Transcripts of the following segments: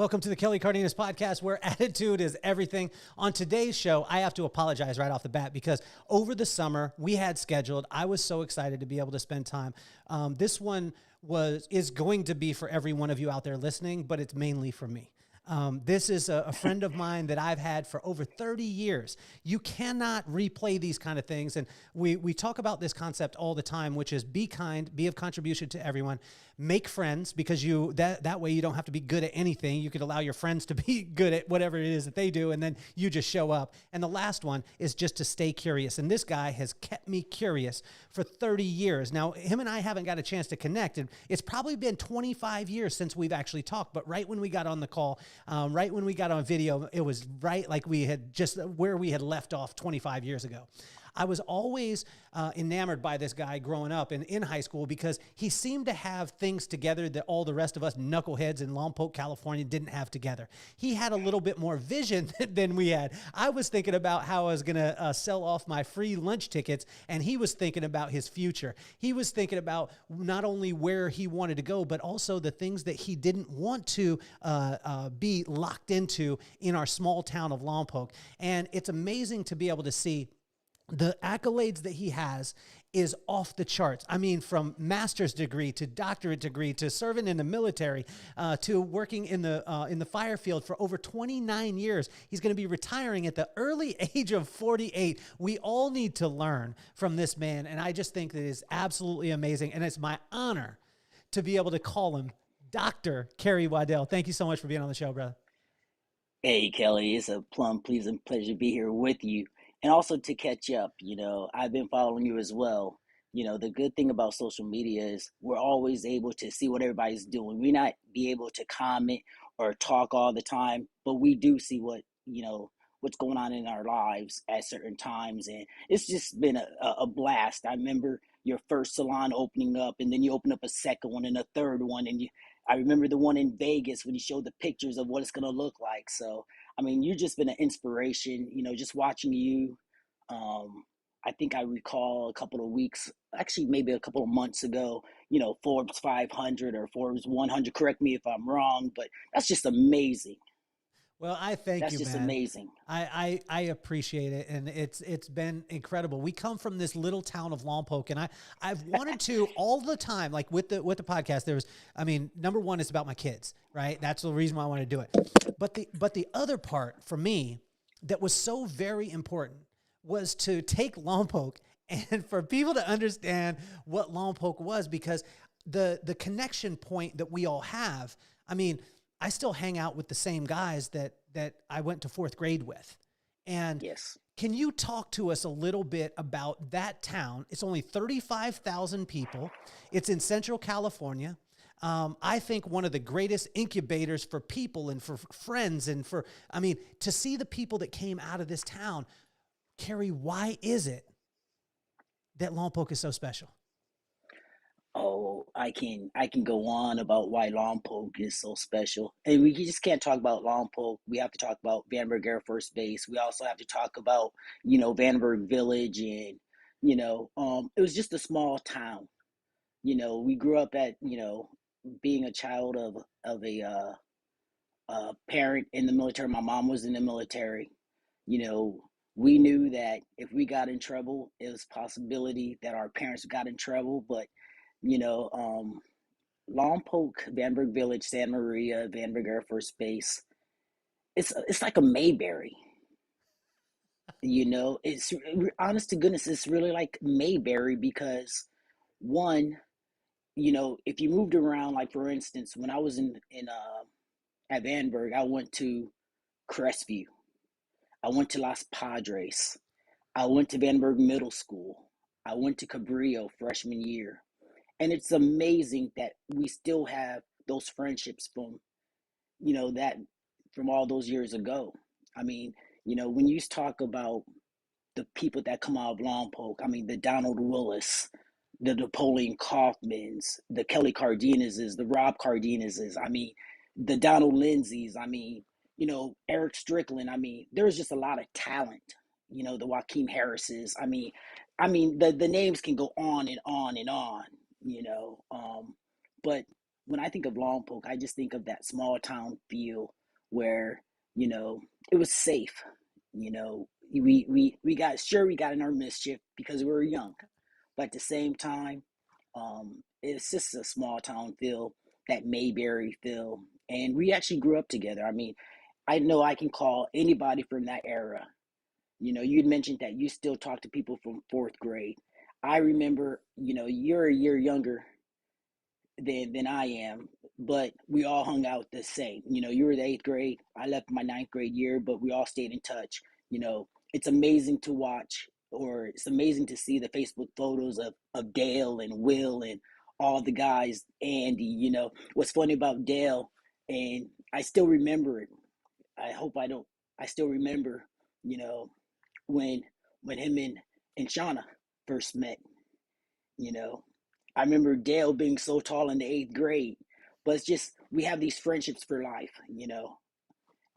Welcome to the Kelly Cardenas podcast, where attitude is everything. On today's show, I have to apologize right off the bat because over the summer we had scheduled. I was so excited to be able to spend time. This one is going to be for every one of you out there listening, but it's mainly for me. This is a friend of mine that I've had for over 30 years. You cannot replay these kind of things. And we talk about this concept all the time, which is be kind, be of contribution to everyone, make friends, because that way you don't have to be good at anything. You could allow your friends to be good at whatever it is that they do, and then you just show up. And the last one is just to stay curious. And this guy has kept me curious for 30 years. Now, him and I haven't got a chance to connect, and it's probably been 25 years since we've actually talked. But right when we got on the call, right when we got on video, it was right like we had just where we had left off 25 years ago. I was always enamored by this guy growing up and in high school because he seemed to have things together that all the rest of us knuckleheads in Lompoc, California didn't have together. He had a little bit more vision than we had. I was thinking about how I was going to sell off my free lunch tickets, and he was thinking about his future. He was thinking about not only where he wanted to go, but also the things that he didn't want to be locked into in our small town of Lompoc. And it's amazing to be able to see the accolades that he has is off the charts. I mean, from master's degree to doctorate degree to serving in the military to working in the fire field for over 29 years. He's going to be retiring at the early age of 48. We all need to learn from this man, and I just think that it's absolutely amazing, and it's my honor to be able to call him Dr. Carrie Waddell. Thank you so much for being on the show, brother. Hey, Kelly, it's a plum pleasing pleasure to be here with you. And also to catch up, I've been following you as well. The good thing about social media is we're always able to see what everybody's doing. We not be able to comment or talk all the time, but we do see what's going on in our lives at certain times. And it's just been a blast. I remember your first salon opening up, and then you open up a second one and a third one. And I remember the one in Vegas when you showed the pictures of what it's going to look like. So, I mean, you've just been an inspiration, just watching you. I think I recall a couple of weeks, actually maybe a couple of months ago, Forbes 500 or Forbes 100. Correct me if I'm wrong, but that's just amazing. Well, I thank you, That's just man. amazing. I appreciate it, and it's been incredible. We come from this little town of Lompoc, and I've wanted to all the time, like with the podcast. Number one, it's about my kids, right? That's the reason why I want to do it. But the other part for me that was so very important was to take Lompoc and for people to understand what Lompoc was, because the connection point that we all have. I mean, I still hang out with the same guys that I went to fourth grade with. And Yes. Can you talk to us a little bit about that town? It's only 35,000 people. It's in Central California. I think one of the greatest incubators for people and for friends and to see the people that came out of this town. Carrie, why is it that Lompoc is so special? Oh, I can go on about why Lompoc is so special, and we just can't talk about Lompoc. We have to talk about Vandenberg Air Force Base. We also have to talk about Vandenberg Village, and it was just a small town. We grew up at being a child of a parent in the military. My mom was in the military. You know, we knew that if we got in trouble, it was a possibility that our parents got in trouble, but you know, um, Lompoc, Vandenberg Village, Santa Maria, Vandenberg Air Force Base. It's like a Mayberry. It's honest to goodness, it's really like Mayberry because one, if you moved around, like for instance, when I was in at Vandenberg, I went to Crestview, I went to Las Padres, I went to Vandenberg Middle School, I went to Cabrillo freshman year, and it's amazing that we still have those friendships that from all those years ago. I mean, when you talk about the people that come out of Lompoc, I mean, the Donald Willis, the Napoleon Kaufmans, the Kelly Cardenases, the Rob Cardenases, I mean, the Donald Lindsays, I mean, Eric Strickland, I mean, there's just a lot of talent, the Joaquin Harrises. I mean, the names can go on and on and on, but when I think of Lompoc, I just think of that small town feel where, you know, it was safe. You know, we got, sure, we got in our mischief because we were young, but at the same time, it's just a small town feel, that Mayberry feel, and we actually grew up together. I mean, I know I can call anybody from that era. You know, you'd mentioned that you still talk to people from fourth grade. I remember, you know, you're a year younger than I am, but we all hung out the same. You know, you were the eighth grade. I left my ninth grade year, but we all stayed in touch. You know, it's amazing to watch, or it's amazing to see the Facebook photos of Dale and Will and all the guys. Andy, you know, what's funny about Dale, and I still remember it. I hope I don't. I still remember, you know, when him and Shauna first met. You know, I remember Dale being so tall in the eighth grade, but it's just we have these friendships for life, you know.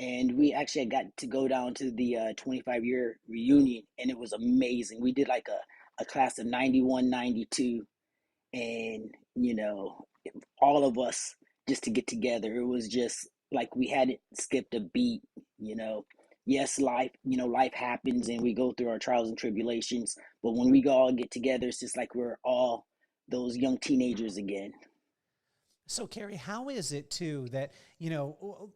And we actually got to go down to the 25-year reunion, and it was amazing. We did like a class of 91, 92, and, you know, all of us just to get together. It was just like we hadn't skipped a beat, you know. Yes, life, you know, life happens and we go through our trials and tribulations, but when we all get together, it's just like we're all those young teenagers again. So, Carrie, how is it too that,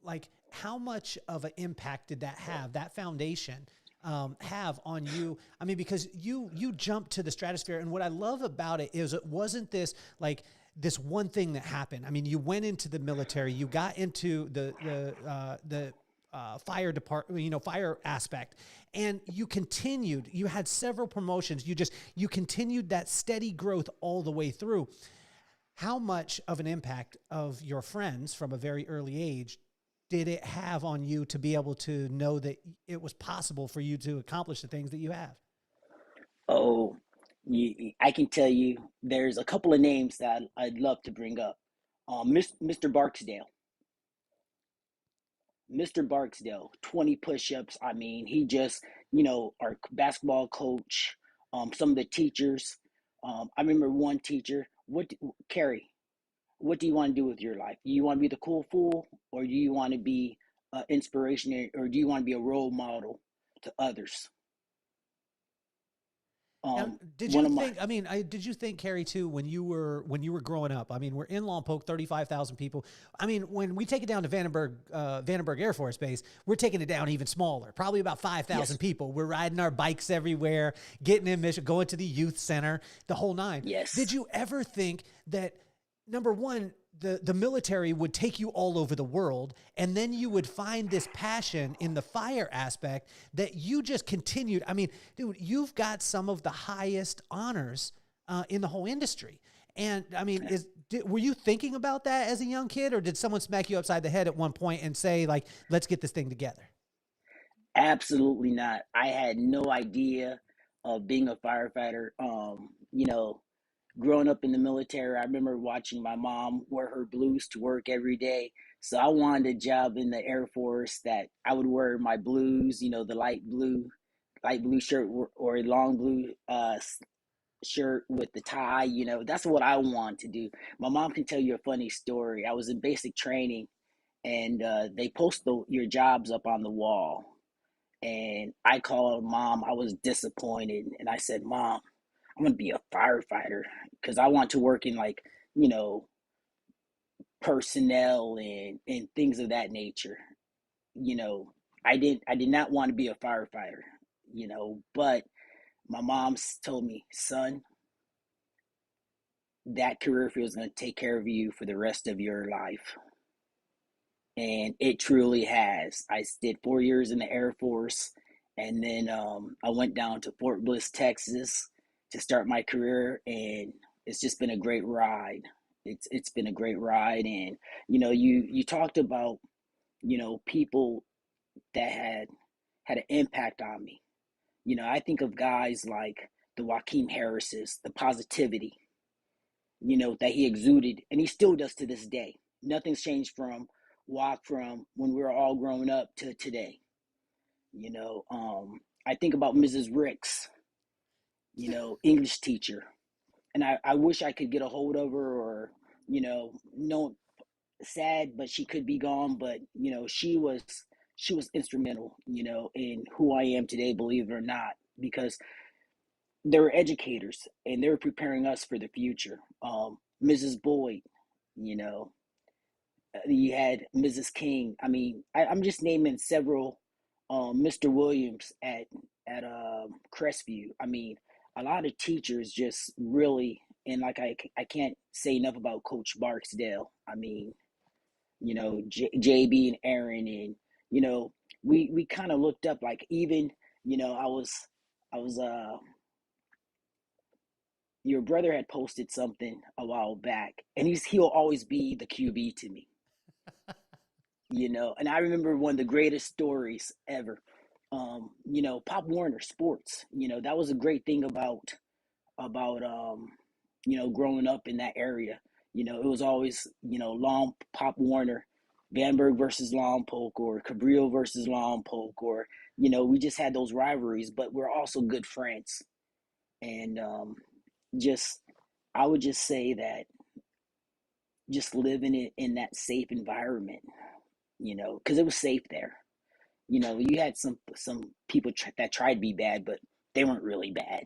like how much of an impact did that have, that foundation, have on you? I mean, because you jumped to the stratosphere, and what I love about it is it wasn't this like this one thing that happened. I mean, you went into the military, you got into the fire department, fire aspect, and you continued. You had several promotions. You continued that steady growth all the way through. How much of an impact of your friends from a very early age did it have on you to be able to know that it was possible for you to accomplish the things that you have? Oh, I can tell you there's a couple of names that I'd love to bring up. Mr. Barksdale. Mr. Barksdale, 20 push-ups. I mean, he just, you know, our basketball coach, some of the teachers. I remember one teacher, Carrie, what do you want to do with your life? Do you want to be the cool fool, or do you want to be inspiration, or do you want to be a role model to others? Now, did One you of my think? I mean, did you think, Carrie, too, when you were growing up? I mean, we're in Lompoc, 35,000 people. I mean, when we take it down to Vandenberg Air Force Base, we're taking it down even smaller, probably about 5,000 Yes, people. We're riding our bikes everywhere, getting in mission, going to the youth center, the whole nine. yes, Did you ever think that, number one, the military would take you all over the world, and then you would find this passion in the fire aspect that you just continued? I mean, dude, you've got some of the highest honors in the whole industry. And I mean, were you thinking about that as a young kid, or did someone smack you upside the head at one point and say, like, let's get this thing together? absolutely not. I had no idea of being a firefighter. You know, growing up in the military, I remember watching my mom wear her blues to work every day. So I wanted a job in the Air Force that I would wear my blues, you know, the light blue shirt, or a long blue shirt with the tie. You know, that's what I want to do. My mom can tell you a funny story. I was in basic training, and they post your jobs up on the wall. And I called mom. I was disappointed, and I said, "Mom, I'm gonna be a firefighter because I want to work in, like, you know, personnel and things of that nature." You know, I did not want to be a firefighter. You know, but my mom told me, "Son, that career field is going to take care of you for the rest of your life." And it truly has. I did 4 years in the Air Force, and then I went down to Fort Bliss, Texas, to start my career, and it's just been a great ride. It's been a great ride, and, you know, you talked about, you know, people that had an impact on me. You know, I think of guys like the Joaquin Harrises, the positivity, you know, that he exuded, and he still does to this day. Nothing's changed from walk from when we were all growing up to today. You know, I think about Mrs. Ricks, you know, English teacher, and I wish I could get a hold of her, or, you know, no, sad, but she could be gone. But she was instrumental, in who I am today, believe it or not, because they were educators and they were preparing us for the future. Mrs. Boyd, you know, you had Mrs. King. I mean, I'm just naming several. Mr. Williams at Crestview. I mean, a lot of teachers just really, and like I can't say enough about Coach Barksdale. I mean, JB and Aaron, and you know, we kind of looked up. Like even, I was your brother had posted something a while back, and he'll always be the QB to me. And I remember one of the greatest stories ever. Pop Warner Sports. That was a great thing about growing up in that area. It was always, Long Pop Warner, Vandenberg versus Lompoc, or Cabrillo versus Lompoc, or we just had those rivalries, but we're also good friends. And just I would just say that just living in that safe environment, because it was safe there. You had some people that tried to be bad, but they weren't really bad.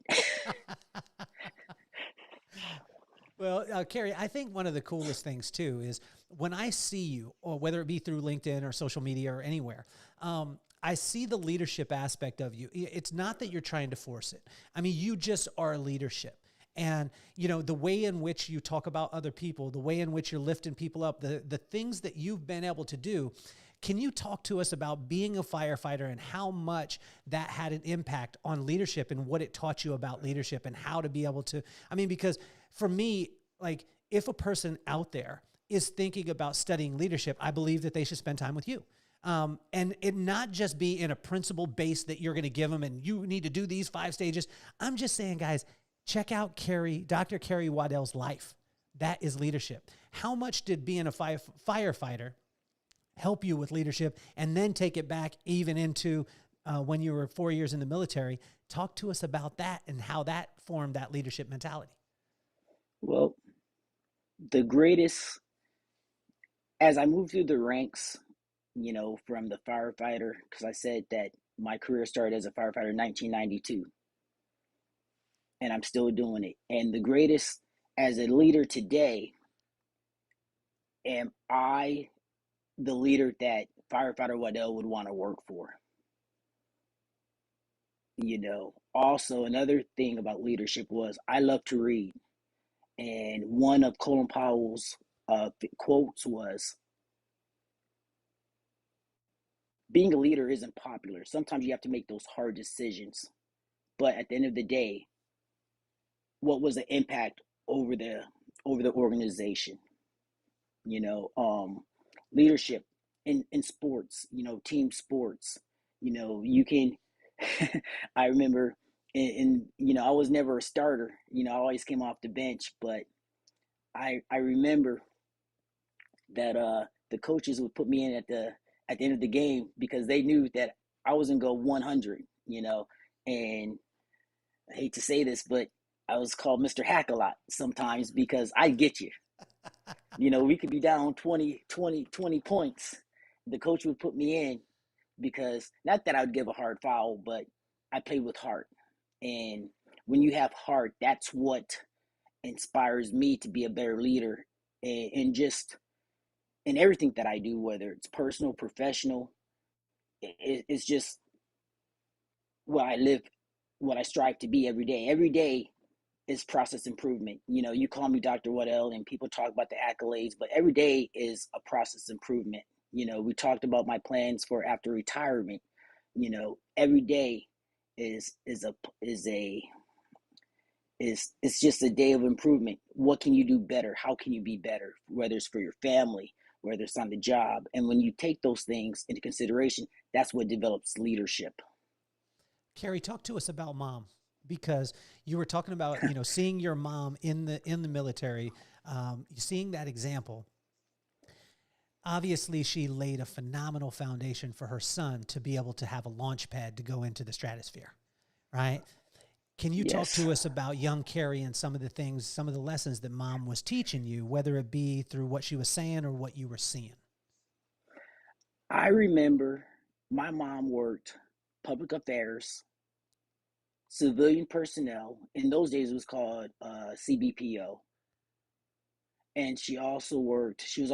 Well, Carrie, I think one of the coolest things too is when I see you, or whether it be through LinkedIn or social media or anywhere, I see the leadership aspect of you. It's not that you're trying to force it. I mean, you just are leadership. And, the way in which you talk about other people, the way in which you're lifting people up, the things that you've been able to do. Can you talk to us about being a firefighter and how much that had an impact on leadership and what it taught you about leadership and how to be able to, because for me, like if a person out there is thinking about studying leadership, I believe that they should spend time with you. And it not just be in a principle base that you're going to give them and you need to do these 5 stages. I'm just saying, guys, check out Dr. Carrie Waddell's life. That is leadership. How much did being a firefighter help you with leadership, and then take it back even into when you were 4 years in the military? Talk to us about that and how that formed that leadership mentality. Well, the greatest, as I moved through the ranks, from the firefighter, because I said that my career started as a firefighter in 1992, and I'm still doing it. And the greatest, as a leader today, am I the leader that Firefighter Waddell would want to work for? Also another thing about leadership was I love to read. And one of Colin Powell's quotes was, being a leader isn't popular. Sometimes you have to make those hard decisions. But at the end of the day, what was the impact over the organization? you know um Leadership in sports, team sports, you can I remember I was never a starter. I always came off the bench, but I remember that the coaches would put me in at the end of the game because they knew that I wasn't go 100, and I hate to say this, but I was called Mr. Hack a lot sometimes because I get you. We could be down 20 points. The coach would put me in because, not that I would give a hard foul, but I played with heart. And when you have heart, that's what inspires me to be a better leader, and just in everything that I do, whether it's personal, professional. It's just what I live, what I strive to be every day. Every day is process improvement. You call me Dr. Waddell and people talk about the accolades, but every day is a process improvement. We talked about my plans for after retirement. Every day is it's just a day of improvement. What can you do better? How can you be better? Whether it's for your family, whether it's on the job. And when you take those things into consideration, that's what develops leadership. Carrie, talk to us about mom, because you were talking about, seeing your mom in the military, seeing that example. Obviously, she laid a phenomenal foundation for her son to be able to have a launch pad to go into the stratosphere, right? Can you talk Yes. to us about young Carrie and some of the things, some of the lessons that mom was teaching you, whether it be through what she was saying or what you were seeing? I remember my mom worked public affairs, civilian personnel. In those days, it was called CBPO, and she also worked. She was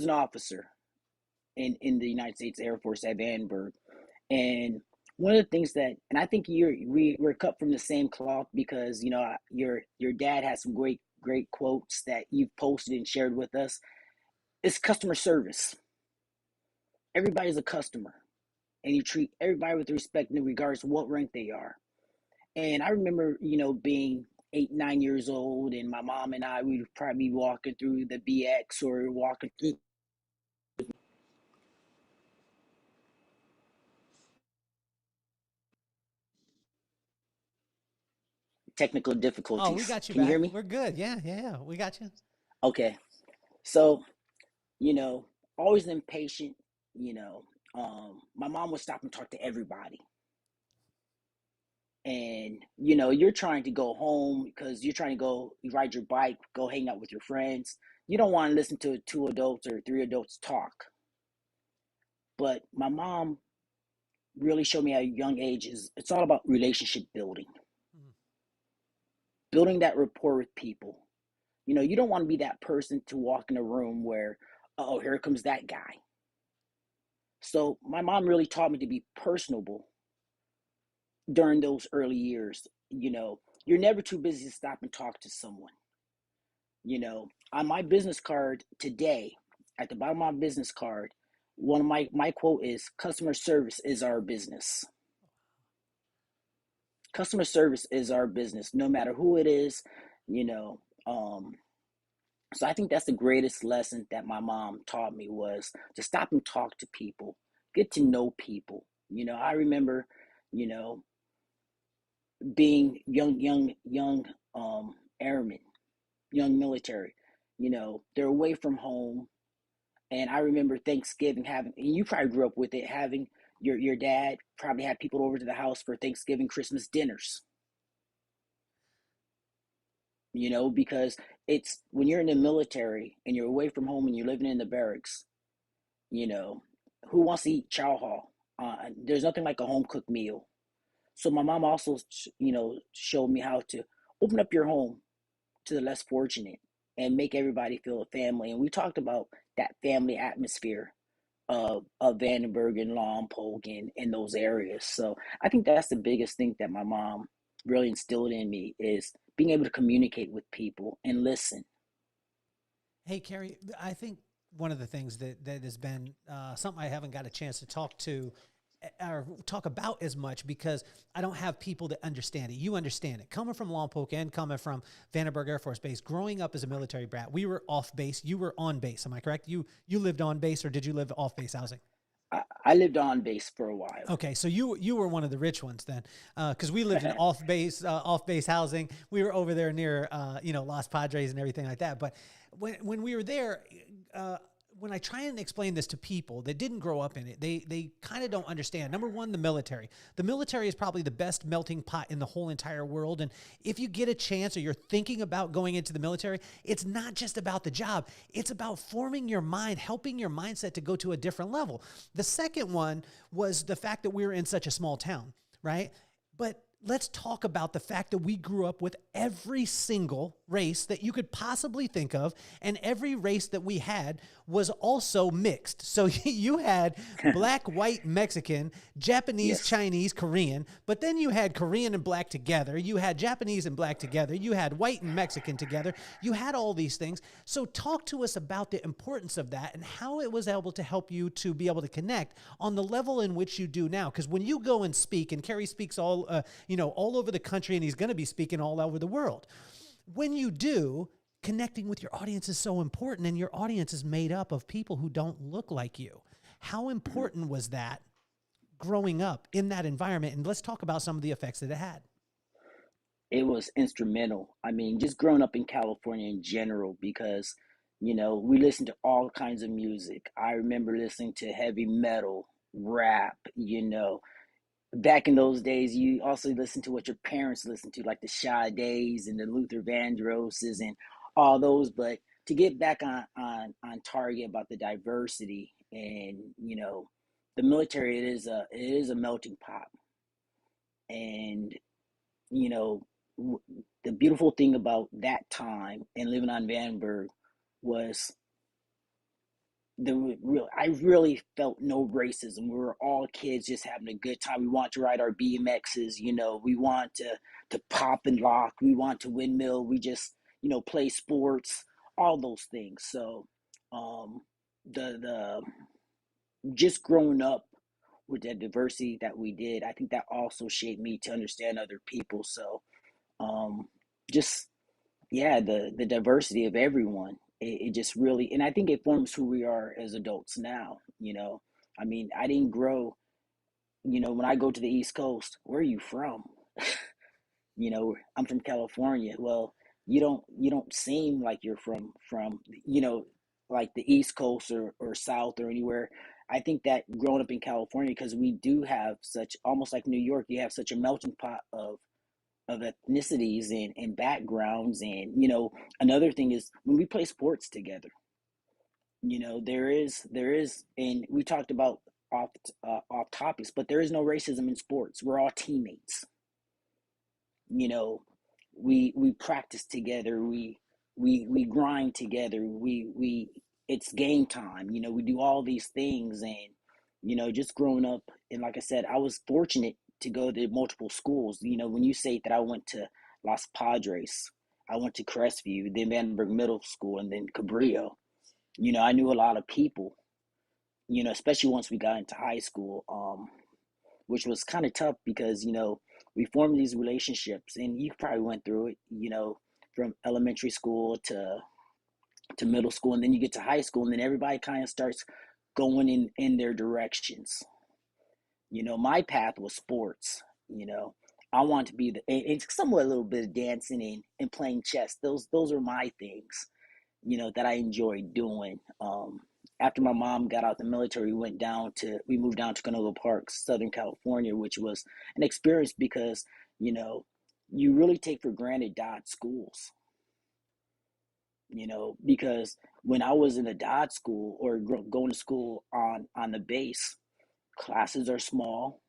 an officer in the United States Air Force at Vandenberg. And one of the things that, and I think we're cut from the same cloth because your dad has some great quotes that you've posted and shared with us. It's customer service. Everybody's a customer, and you treat everybody with respect in regards to what rank they are. And I remember, being 8, 9 years old, and my mom and I would probably be walking through the BX or walking through technical Oh, we difficulties. got you Can you hear back. me? We're good. Yeah, yeah, yeah. We got you. Okay. So, you know, always impatient, you know. My mom would stop and talk to everybody. And, you're trying to go home because you're trying to go ride your bike, go hang out with your friends. You don't want to listen to two adults or three adults talk. But my mom really showed me at a young age is it's all about relationship building, Mm. building that rapport with people. You don't want to be that person to walk in a room where, oh, here comes that guy. So my mom really taught me to be personable during those early years. You're never too busy to stop and talk to someone. On my business card today, at the bottom of my business card, one of my quote is customer service is our business. Customer service is our business, no matter who it is, you know. So I think that's the greatest lesson that my mom taught me was to stop and talk to people, get to know people. I remember, you know, being young airmen, young military. They're away from home, and I remember Thanksgiving having, and you probably grew up with it, having your dad probably had people over to the house for Thanksgiving, Christmas dinners. Because it's when you're in the military and you're away from home and you're living in the barracks, you know, who wants to eat chow hall? There's nothing like a home cooked meal. So my mom also, showed me how to open up your home to the less fortunate and make everybody feel a family. And we talked about that family atmosphere of Vandenberg and Lompoc and those areas. So I think that's the biggest thing that my mom really instilled in me is being able to communicate with people and listen. Hey, Carrie, I think one of the things that has been something I haven't got a chance to talk to or talk about as much because I don't have people that understand it. You understand it. Coming from Lompoc and coming from Vandenberg Air Force Base, growing up as a military brat, we were off base. You were on base. Am I correct? You lived on base or did you live off base housing? I lived on base for a while. Okay, so you were one of the rich ones then, because we lived in off base housing. We were over there near Los Padres and everything like that. But when we were there, when I try and explain this to people that didn't grow up in it, they kind of don't understand. Number one, the military. The military is probably the best melting pot in the whole entire world. And if you get a chance or you're thinking about going into the military, it's not just about the job. It's about forming your mind, helping your mindset to go to a different level. The second one was the fact that we were in such a small town, right? But let's talk about the fact that we grew up with every single race that you could possibly think of. And every race that we had was also mixed. So you had black, white, Mexican, Japanese, Yes. Chinese, Korean, but then you had Korean and black together. You had Japanese and black together. You had white and Mexican together. You had all these things. So talk to us about the importance of that and how it was able to help you to be able to connect on the level in which you do now. Because when you go and speak, and Carey speaks all over the country, and he's going to be speaking all over the world. When you do, connecting with your audience is so important, and your audience is made up of people who don't look like you. How important was that growing up in that environment? And let's talk about some of the effects that it had. It was instrumental. I mean, just growing up in California in general, because, we listened to all kinds of music. I remember listening to heavy metal, rap, back in those days, you also listen to what your parents listened to, like the Sades and the Luther Vandrosses and all those. But to get back on target about the diversity and the military, it is a melting pot, and you know the beautiful thing about that time and living on Vandenberg was I really felt no racism. We were all kids just having a good time. We want to ride our BMXs, we want to pop and lock, we want to windmill, we just, play sports, all those things. So the just growing up with that diversity that we did, I think that also shaped me to understand other people. So um just yeah, the diversity of everyone, it just really, and I think it forms who we are as adults now. I mean, I didn't grow, when I go to the East Coast, where are you from? I'm from California. Well, you don't seem like you're from like the East Coast or South or anywhere. I think that growing up in California, because we do have such, almost like New York, you have such a melting pot of ethnicities and backgrounds. And another thing is when we play sports together, there is, and we talked about off topics, but there is no racism in sports. We're all teammates. you know we practice together, we grind together, we it's game time. We do all these things. And just growing up, and like I said, I was fortunate to go to multiple schools. When you say that, I went to Los Padres, I went to Crestview, then Vandenberg Middle School, and then Cabrillo. I knew a lot of people, especially once we got into high school, which was kind of tough because we formed these relationships, and you probably went through it, from elementary school to middle school, and then you get to high school, and then everybody kind of starts going in their directions. My path was sports. I want to be it's somewhat a little bit of dancing and playing chess. Those are my things, that I enjoyed doing. After my mom got out the military, we moved down to Canoga Park, Southern California, which was an experience because, you really take for granted Dodge schools, because when I was in a Dodge school or going to school on the base, classes are small,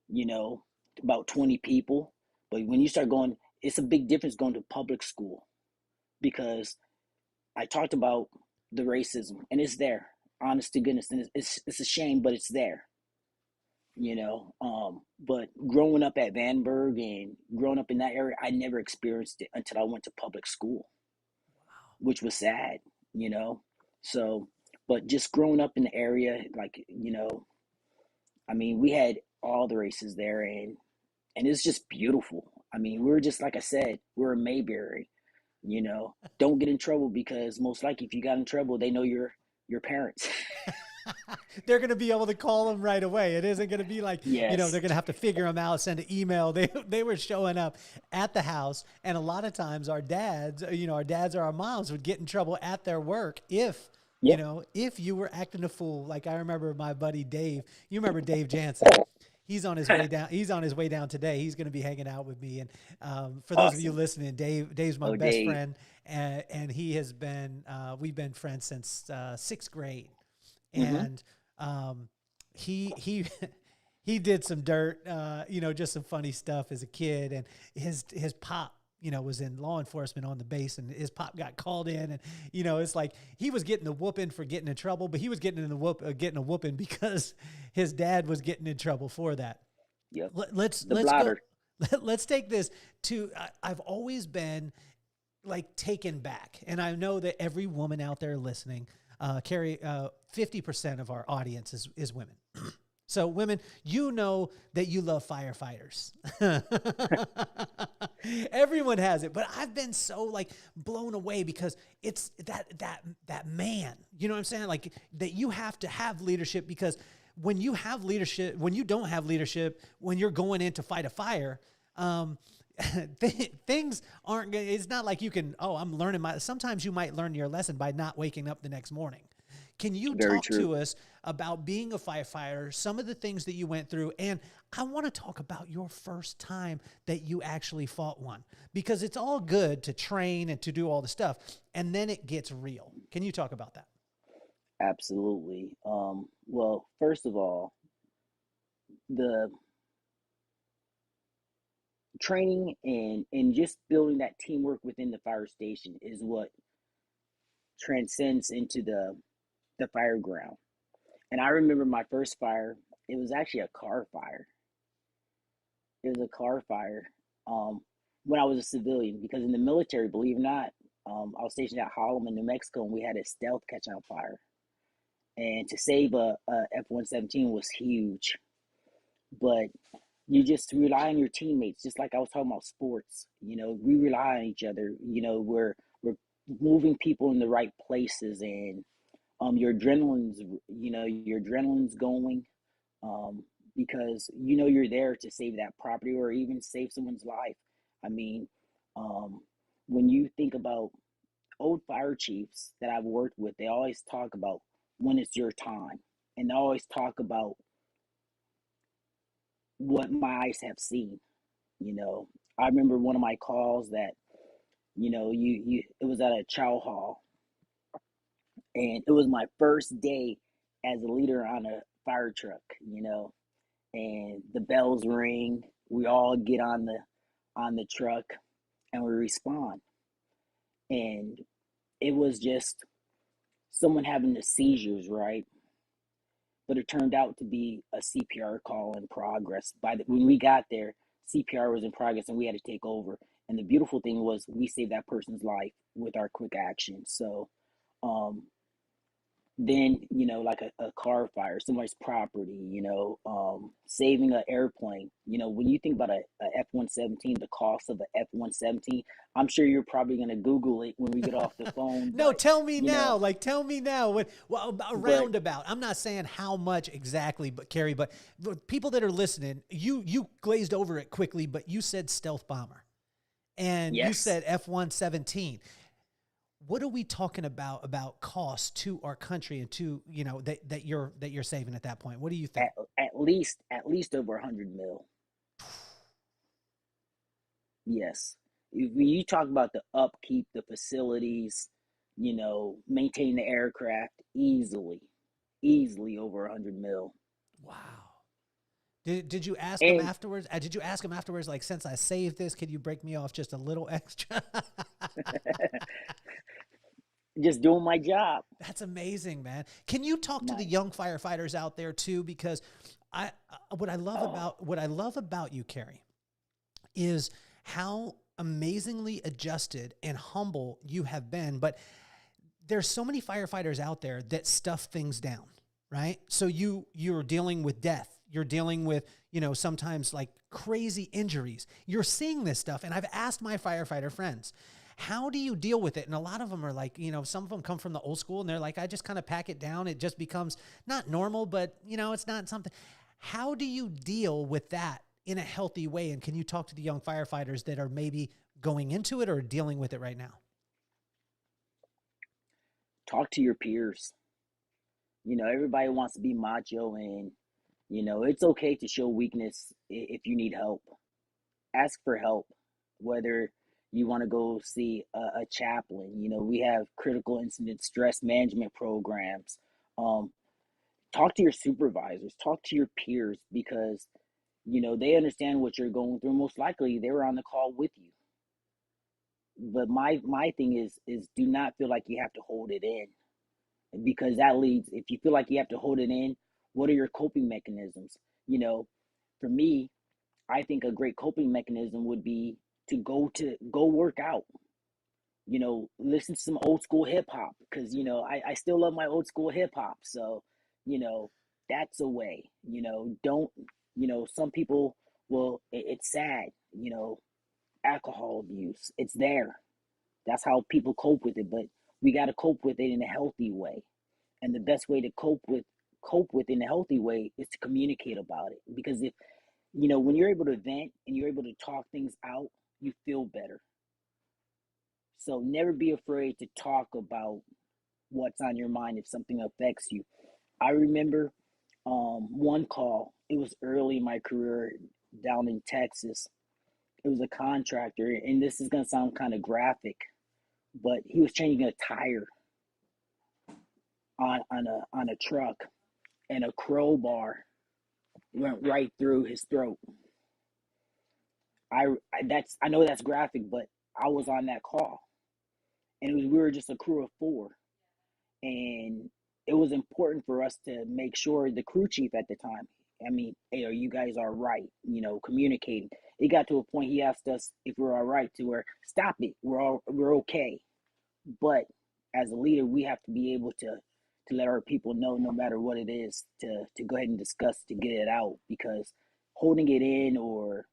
you know, about 20 people. But when you start going, it's a big difference going to public school because I talked about the racism, and it's there. Honest to goodness, and it's a shame, but it's there. But growing up at Vandenberg and growing up in that area, I never experienced it until I went to public school, which was sad. You know, so but just growing up in the area, like I mean, we had all the races there, and it's just beautiful. I mean, we're just like I said, we're a Mayberry. Don't get in trouble because most likely if you got in trouble, they know your parents. They're going to be able to call them right away. It isn't going to be like, Yes. they're going to have to figure them out, send an email. They were showing up at the house. And a lot of times our dads, our dads or our moms would get in trouble at their work Yep. if you were acting a fool. Like I remember my buddy Dave, you remember Dave Jansen. He's on his way down. He's on his way down today. He's going to be hanging out with me. And for those of you Awesome. listening, Dave's my Oh, best Dave. friend, and he has been. We've been friends since sixth grade, Mm-hmm. and he he did some dirt, just some funny stuff as a kid, and his pop. Was in law enforcement on the base, and his pop got called in, and it's like he was getting the whooping for getting in trouble, but he was getting a whooping because his dad was getting in trouble for that. Yep. The Let's go. blotter. Let's take this to. I've always been like taken back, and I know that every woman out there listening, Carrie, 50% of our audience is women. So women, that you love firefighters. Everyone has it, but I've been so like blown away because it's that man, you know what I'm saying? Like that you have to have leadership because when you have leadership, when you don't have leadership, when you're going in to fight a fire, things aren't, it's not like you can, I'm learning sometimes you might learn your lesson by not waking up the next morning. Can you Very talk true. to us about being a firefighter, some of the things that you went through? And I want to talk about your first time that you actually fought one, because it's all good to train and to do all the stuff, and then it gets real. Can you talk about that? Absolutely. Well, first of all, the training and just building that teamwork within the fire station is what transcends into the fire ground. And I remember my first fire, it was actually a car fire. It was a car fire when I was a civilian, because in the military, believe it or not, I was stationed at Holloman, New Mexico, and we had a stealth catch on fire. And to save a F-117 was huge. But you just rely on your teammates, just like I was talking about sports. We rely on each other. We're moving people in the right places, and your adrenaline's going, um, because you're there to save that property or even save someone's life. I mean, um, when you think about old fire chiefs that I've worked with, they always talk about when it's your time, and they always talk about what my eyes have seen. You know, I remember one of my calls that you it was at a chow hall, and it was my first day as a leader on a fire truck. And the bells ring. We all get on the truck, and we respond. And it was just someone having the seizures, right? But it turned out to be a CPR call in progress. When we got there, CPR was in progress, and we had to take over. And the beautiful thing was we saved that person's life with our quick action. So, um, then like a car fire, somebody's property, saving an airplane. When you think about a F-117, the cost of a F-117, I'm sure you're probably going to Google it when we get off the phone. No, but tell me you now. know Like, tell me now. Well, a but roundabout. I'm not saying how much exactly, but Carrie, but the people that are listening, you glazed over it quickly, but you said stealth bomber and you yes, said F-117. What are we talking about cost to our country and to, that you're saving at that point? What do you think? at, at least over 100 mil. Yes. When you talk about the upkeep, the facilities, maintain the aircraft, easily over 100 mil. Wow. Did you ask him And afterwards? Did you ask him afterwards, like, since I saved this, could you break me off just a little extra? just doing my job. That's amazing, man. Can you talk to the My young firefighters out there too? Because what I love about you, Carrie, is how amazingly adjusted and humble you have been. But there's so many firefighters out there that stuff things down, right? So you're dealing with death. You're dealing with, sometimes like crazy injuries. You're seeing this stuff. And I've asked my firefighter friends, how do you deal with it? And a lot of them are like, some of them come from the old school and they're like, I just kind of pack it down. It just becomes not normal, but it's not something. How do you deal with that in a healthy way? And can you talk to the young firefighters that are maybe going into it or dealing with it right now? Talk to your peers. Everybody wants to be macho, and it's okay to show weakness if you need help. Ask for help, whether you want to go see a chaplain. We have critical incident stress management programs. Um, Talk to your supervisors, talk to your peers, because they understand what you're going through. Most likely they were on the call with you. But my thing is do not feel like you have to hold it in, because that leads, if you feel like you have to hold it in, what are your coping mechanisms? For me, I think a great coping mechanism would be to go work out. Listen to some old school hip hop, because I still love my old school hip hop. So, you know, that's a way. Don't some people will. It's sad. Alcohol abuse. It's there. That's how people cope with it. But we got to cope with it in a healthy way. And the best way to cope with in a healthy way is to communicate about it. Because if when you're able to vent and you're able to talk things out, you feel better. So never be afraid to talk about what's on your mind if something affects you. I remember one call. It was early in my career down in Texas. It was a contractor, and this is gonna sound kind of graphic, but he was changing a tire on a truck, and a crowbar went right through his throat. I know that's graphic, but I was on that call, and we were just a crew of four, and it was important for us to make sure the crew chief at the time. I mean, hey, are you guys all right? Communicating. It got to a point he asked us if we're all right, to where stop it, we're okay. But as a leader, we have to be able to let our people know, no matter what it is, to go ahead and discuss, to get it out, because holding it in, or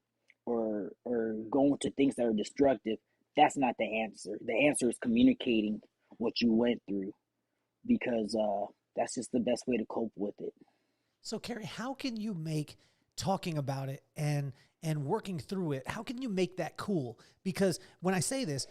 going to things that are destructive, that's not the answer. The answer is communicating what you went through, because that's just the best way to cope with it. So, Carrie, how can you make talking about it and working through it, how can you make that cool? Because when I say this,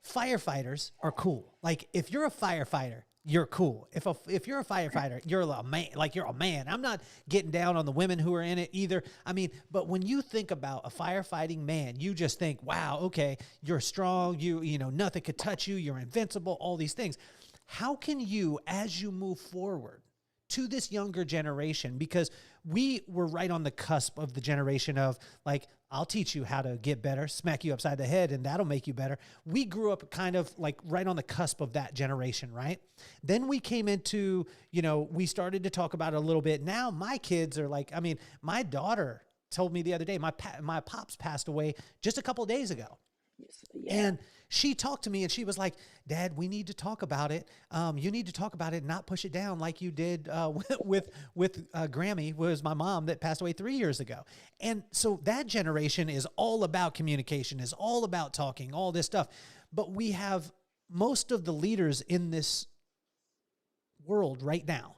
firefighters are cool. Like, if you're a firefighter, you're cool. If you're a firefighter, you're a man. Like, you're a man. I'm not getting down on the women who are in it either. I mean, but when you think about a firefighting man, you just think, wow, okay, you're strong. You know, nothing could touch you. You're invincible. All these things. How can you, as you move forward to this younger generation, because we were right on the cusp of the generation of, like, I'll teach you how to get better, smack you upside the head, and that'll make you better. We grew up kind of like right on the cusp of that generation, right? Then we came into, we started to talk about it a little bit. Now my kids are like, I mean, my daughter told me the other day, my pops passed away just a couple of days ago. Yes, yeah. And she talked to me and she was like, Dad, we need to talk about it. You need to talk about it and not push it down like you did with Grammy, was my mom that passed away 3 years ago. And so that generation is all about communication, is all about talking, all this stuff. But we have most of the leaders in this world right now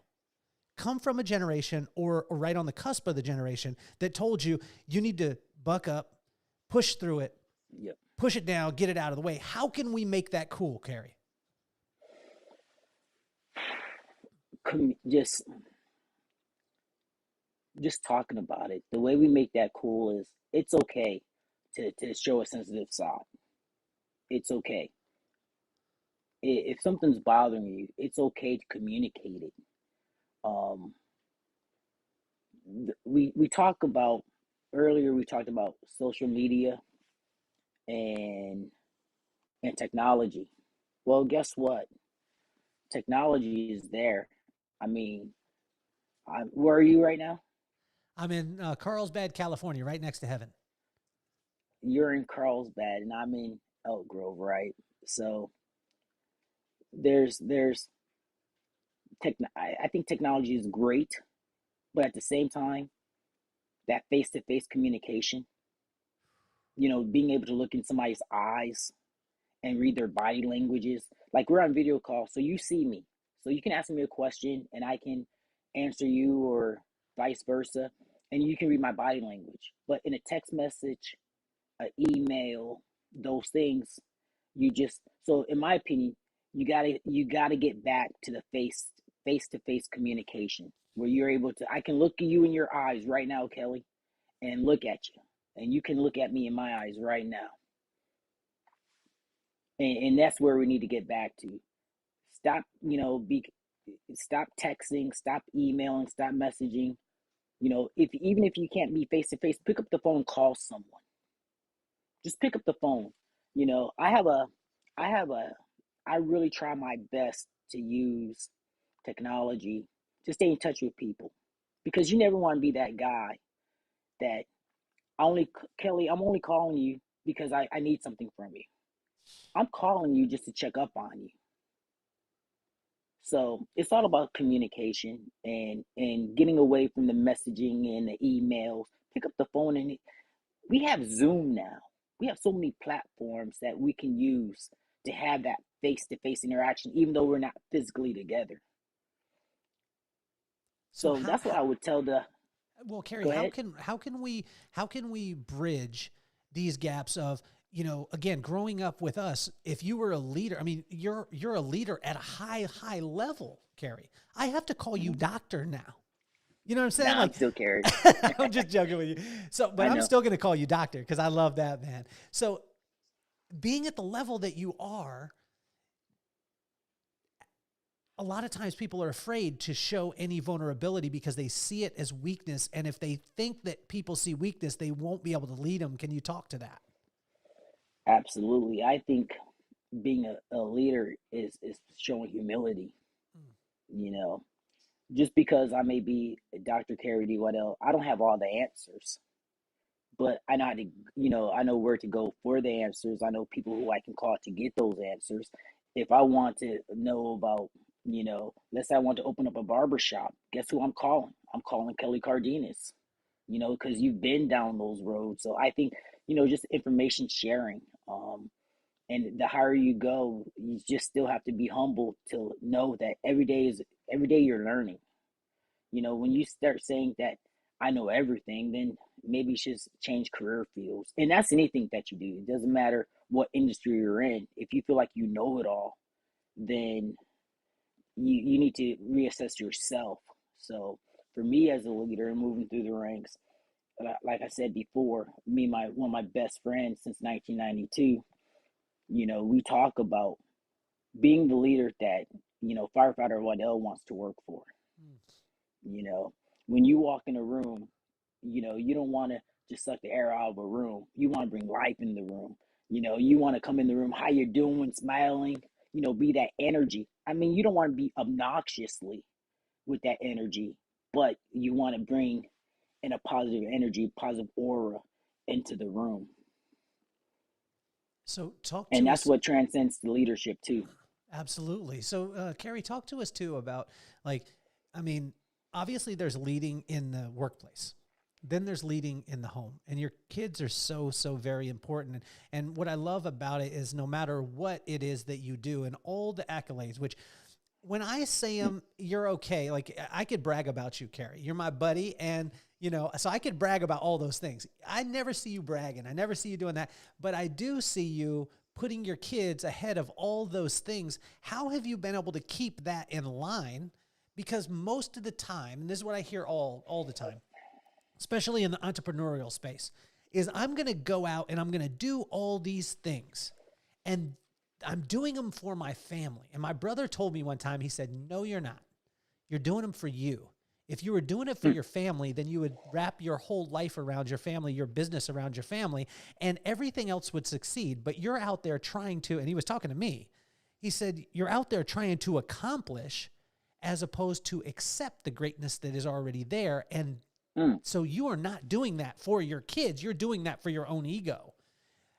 come from a generation or right on the cusp of the generation that told you, you need to buck up, push through it. Yep. Push it down, get it out of the way. How can we make that cool, Carrie? Just talking about it. The way we make that cool is, it's okay to show a sensitive side. It's okay. If something's bothering you, it's okay to communicate it. Um, we talk about earlier. We talked about social media and technology. Well, guess what? Technology is there. I mean, where are you right now? I'm in Carlsbad, California, right next to heaven. You're in Carlsbad, and I'm in Elk Grove, right? So there's I think technology is great, but at the same time, that face to face communication, being able to look in somebody's eyes and read their body languages. Like, we're on video call, so you see me. So you can ask me a question and I can answer you, or vice versa. And you can read my body language. But in a text message, an email, those things, so in my opinion, you gotta get back to the face to face communication, where you're able to, I can look at you in your eyes right now, Kelly, and look at you. And you can look at me in my eyes right now. And that's where we need to get back to. Stop, stop texting, stop emailing, stop messaging. If even if you can't be face to face, pick up the phone, call someone. Just pick up the phone. You know, I have a, I have a, I really try my best to use technology to stay in touch with people, because you never want to be that guy that, Kelly, I'm only calling you because I need something from you. I'm calling you just to check up on you. So it's all about communication, and getting away from the messaging and the emails. Pick up the phone, and we have Zoom now. We have so many platforms that we can use to have that face-to-face interaction, even though we're not physically together. So So that's what I would tell the. well, Carrie, Go ahead. how can we bridge these gaps of, again, growing up with us, if you were a leader, I mean, you're a leader at a high level, Carrie. I have to call you Mhm. doctor now. You know what I'm saying? Nah, I'm Like, still Carrie. I'm just joking with you. So, but I I'm know. still going to call you doctor because I love that, man. So, being at the level that you are, a lot of times people are afraid to show any vulnerability because they see it as weakness. And if they think that people see weakness, they won't be able to lead them. Can you talk to that? Absolutely. I think being a leader is showing humility. Mm. You know, just because I may be Dr. Carrie Waddell, I don't have all the answers, but I know how to, I know where to go for the answers. I know people who I can call to get those answers. If I want to know about, let's say I want to open up a barber shop, guess who I'm calling? I'm calling Kelly Cardenas, because you've been down those roads. So I think, just information sharing. And the higher you go, you just still have to be humble to know that every day you're learning. When you start saying that I know everything, then maybe you should change career fields. And that's anything that you do. It doesn't matter what industry you're in. If you feel like you know it all, then you need to reassess yourself. So for me as a leader and moving through the ranks, like I said before, me and my one of my best friends since 1992, we talk about being the leader that, Firefighter Waddell wants to work for. Mm. You know, when you walk in a room, you don't want to just suck the air out of a room. You want to bring life in the room. You want to come in the room, how you're doing, smiling, be that energy. I mean, you don't want to be obnoxiously with that energy, but you want to bring in a positive energy, positive aura into the room. So, talk And to that's us. what transcends the leadership too. Absolutely. So, Carrie, talk to us too about like, I mean, obviously there's leading in the workplace. Then there's leading in the home, and your kids are so very important. And what I love about it is no matter what it is that you do and all the accolades, which when I say them, you're okay. Like I could brag about you, Carrie. You're my buddy. And, so I could brag about all those things. I never see you bragging. I never see you doing that. But I do see you putting your kids ahead of all those things. How have you been able to keep that in line? Because most of the time, and this is what I hear all the time, especially in the entrepreneurial space, is I'm going to go out and I'm going to do all these things. And I'm doing them for my family. And my brother told me one time, he said, no, you're not. You're doing them for you. If you were doing it for your family, then you would wrap your whole life around your family, your business around your family, and everything else would succeed. But you're out there trying to, and he was talking to me, he said, you're out there trying to accomplish as opposed to accept the greatness that is already there. And Mm. so you are not doing that for your kids. You're doing that for your own ego.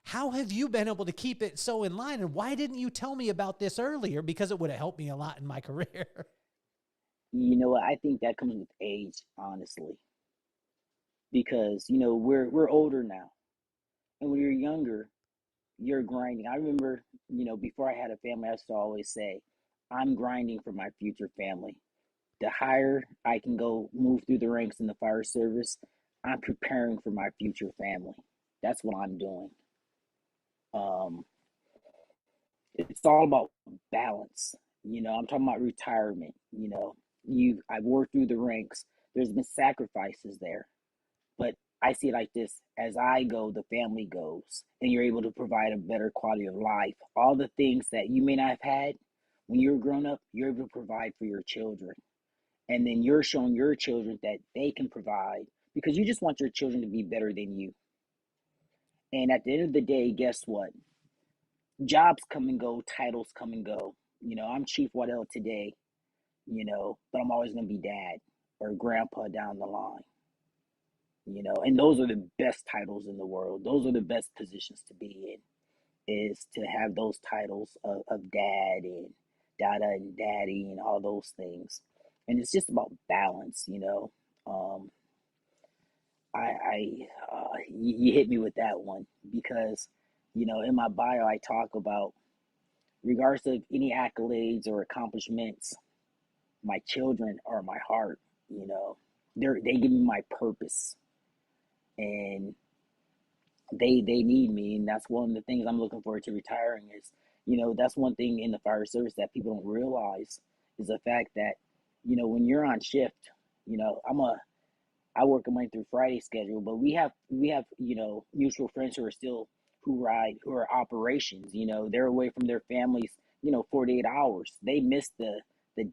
How have you been able to keep it so in line? And why didn't you tell me about this earlier? Because it would have helped me a lot in my career. You know what? I think that comes with age, honestly, because we're older now, and when you're younger, you're grinding. I remember, before I had a family, I used to always say, I'm grinding for my future family. The higher I can go, move through the ranks in the fire service, I'm preparing for my future family. That's what I'm doing. Um, it's all about balance. I'm talking about retirement. I've worked through the ranks. There's been sacrifices there, but I see it like this: as I go, the family goes, and you're able to provide a better quality of life. All the things that you may not have had when you were grown up, you're able to provide for your children, and then you're showing your children that they can provide because you just want your children to be better than you. And at the end of the day, guess what? Jobs come and go, titles come and go. I'm Chief Waddell today, but I'm always going to be dad or grandpa down the line, and those are the best titles in the world. Those are the best positions to be in, is to have those titles of dad and dada and daddy and all those things. And it's just about balance. Um, you hit me with that one because, in my bio, I talk about, regardless of any accolades or accomplishments, my children are my heart. They give me my purpose, and they need me, and that's one of the things I'm looking forward to retiring is, that's one thing in the fire service that people don't realize is the fact that, when you're on shift, I work a Monday through Friday schedule, but we have mutual friends who are operations. They're away from their families, 48 hours. They miss the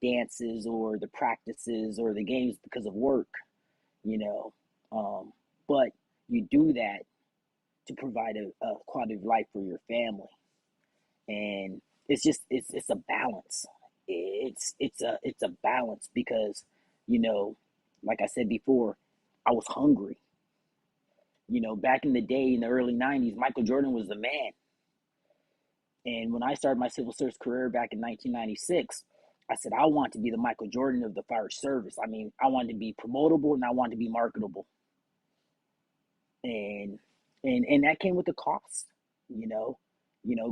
dances or the practices or the games because of work. You know, but you do that to provide a quality of life for your family, and it's a balance. It's a balance because, you know, like I said before, I was hungry. Back in the day in the early '90s, Michael Jordan was the man. And when I started my civil service career back in 1996, I said I want to be the Michael Jordan of the fire service. I mean, I wanted to be promotable and I wanted to be marketable. And and that came with a cost, you know.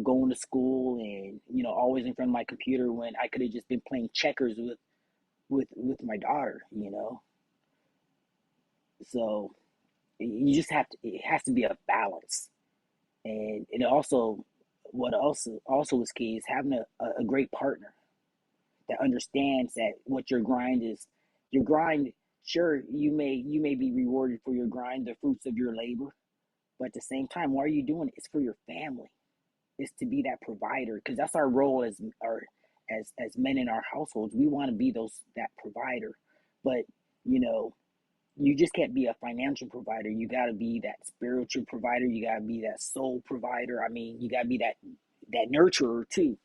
Going to school and, always in front of my computer when I could have just been playing checkers with my daughter. So you just have to it has to be a balance. And it also what also is key is having a great partner that understands that what your grind. Sure, you may be rewarded for your grind, the fruits of your labor, but at the same time, why are you doing it? It's for your family. It's to be that provider, because that's our role as men in our households. We want to be that provider. But, you know you just can't be a financial provider. You got to be that spiritual provider. You got to be that soul provider. I mean, you got to be that nurturer too.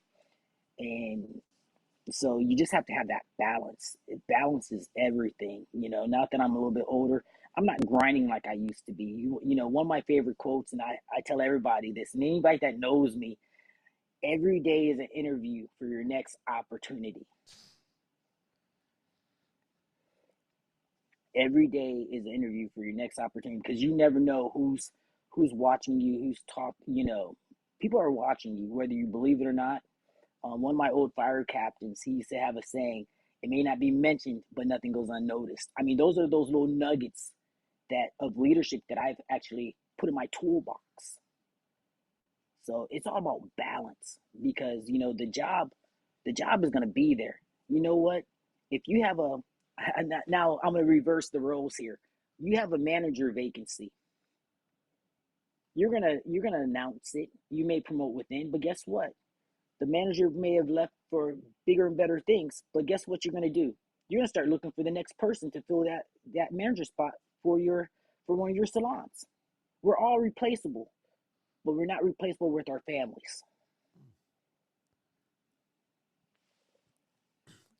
And so you just have to have that balance. It balances everything. Now that I'm a little bit older, I'm not grinding like I used to be. One of my favorite quotes, and I tell everybody this, and anybody that knows me, every day is an interview for your next opportunity. Every day is an interview for your next opportunity, because you never know who's watching you, who's talking. People are watching you, whether you believe it or not. One of my old fire captains, he used to have a saying: "It may not be mentioned, but nothing goes unnoticed." I mean, those are those little nuggets that of leadership that I've actually put in my toolbox. So it's all about balance, because the job is going to be there. You know what? If you have a Now I'm going to reverse the roles here. You have a manager vacancy. You're gonna announce it. You may promote within, but guess what? The manager may have left for bigger and better things, but guess what you're going to do? You're going to start looking for the next person to fill that manager spot for one of your salons. We're all replaceable, but we're not replaceable with our families.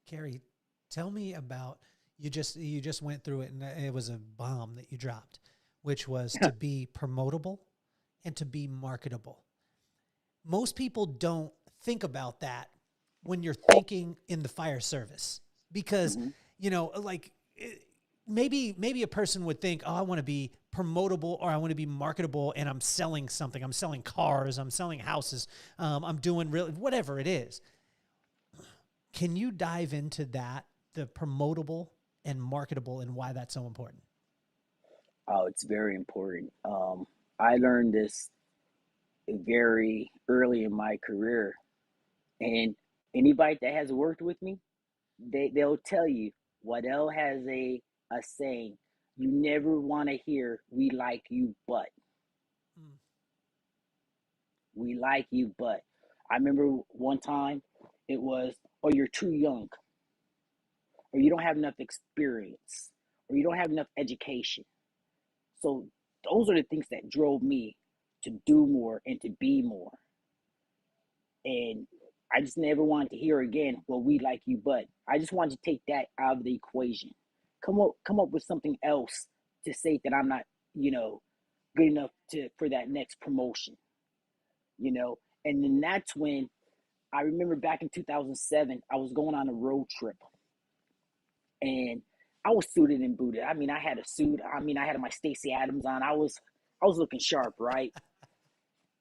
Carrie, tell me about you just went through it and it was a bomb that you dropped, which was to be promotable and to be marketable. Most people don't think about that when you're thinking in the fire service because, Mm-hmm. like maybe a person would think, oh, I want to be promotable or I want to be marketable and I'm selling something. I'm selling cars. I'm selling houses. I'm doing really whatever it is. Can you dive into that, the promotable and marketable, and why that's so important? Oh, it's very important. I learned this very early in my career, and anybody that has worked with me, they'll tell you. Waddell has a saying: "You never want to hear we like you, but Mm. we like you, but." I remember one time it was, "Oh, you're too young, or you don't have enough experience, or you don't have enough education." So those are the things that drove me to do more and to be more. And I just never wanted to hear again, "Well, we like you, but." I just wanted to take that out of the equation. Come up with something else to say that I'm not, you know, good enough to for that next promotion, you know. And then that's when I remember back in 2007, I was going on a road trip, and I was suited and booted. I mean, I had a suit. I mean, I had my Stacy Adams on. I was looking sharp, right?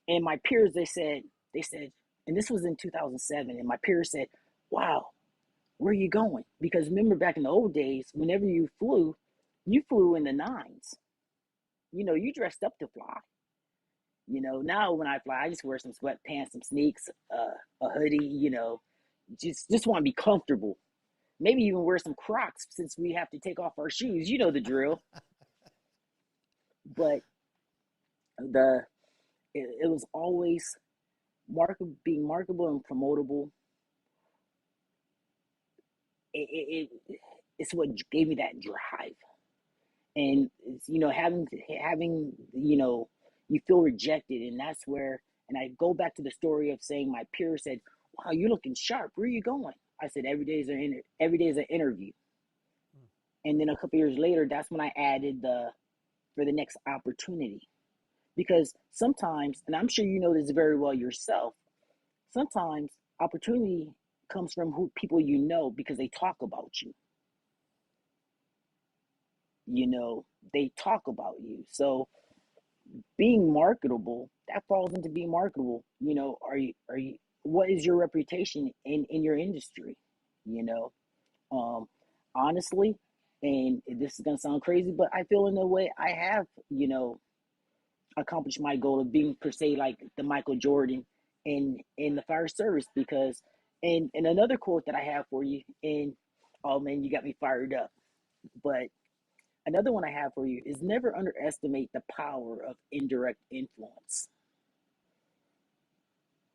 And my peers, they said, and this was in 2007, and my peers said, "Wow, where are you going?" Because remember back in the old days, whenever you flew in the nines. You dressed up to fly. You know, now when I fly, I just wear some sweatpants, some sneaks, a hoodie. You know, just want to be comfortable. Maybe even wear some Crocs since we have to take off our shoes. You know the drill. But the it was always being marketable and promotable. It's what gave me that drive. And you know, having you know, you feel rejected, and that's where. And I go back to the story of saying my peer said, "Wow, you're looking sharp. Where are you going?" I said, every day is an interview." And then a couple years later, that's when I added the for the next opportunity. Because sometimes, and I'm sure you know this very well yourself, sometimes opportunity comes from who people you know because they talk about you. You know, they talk about you. So being marketable, that falls into being marketable. You know, are you what is your reputation in your industry? You know, um honestly, and this is gonna sound crazy, but I feel in a way I have, you know, accomplished my goal of being per se like the Michael Jordan in the fire service. Because and another quote that I have for you, and oh man, you got me fired up. But another one I have for you is never underestimate the power of indirect influence.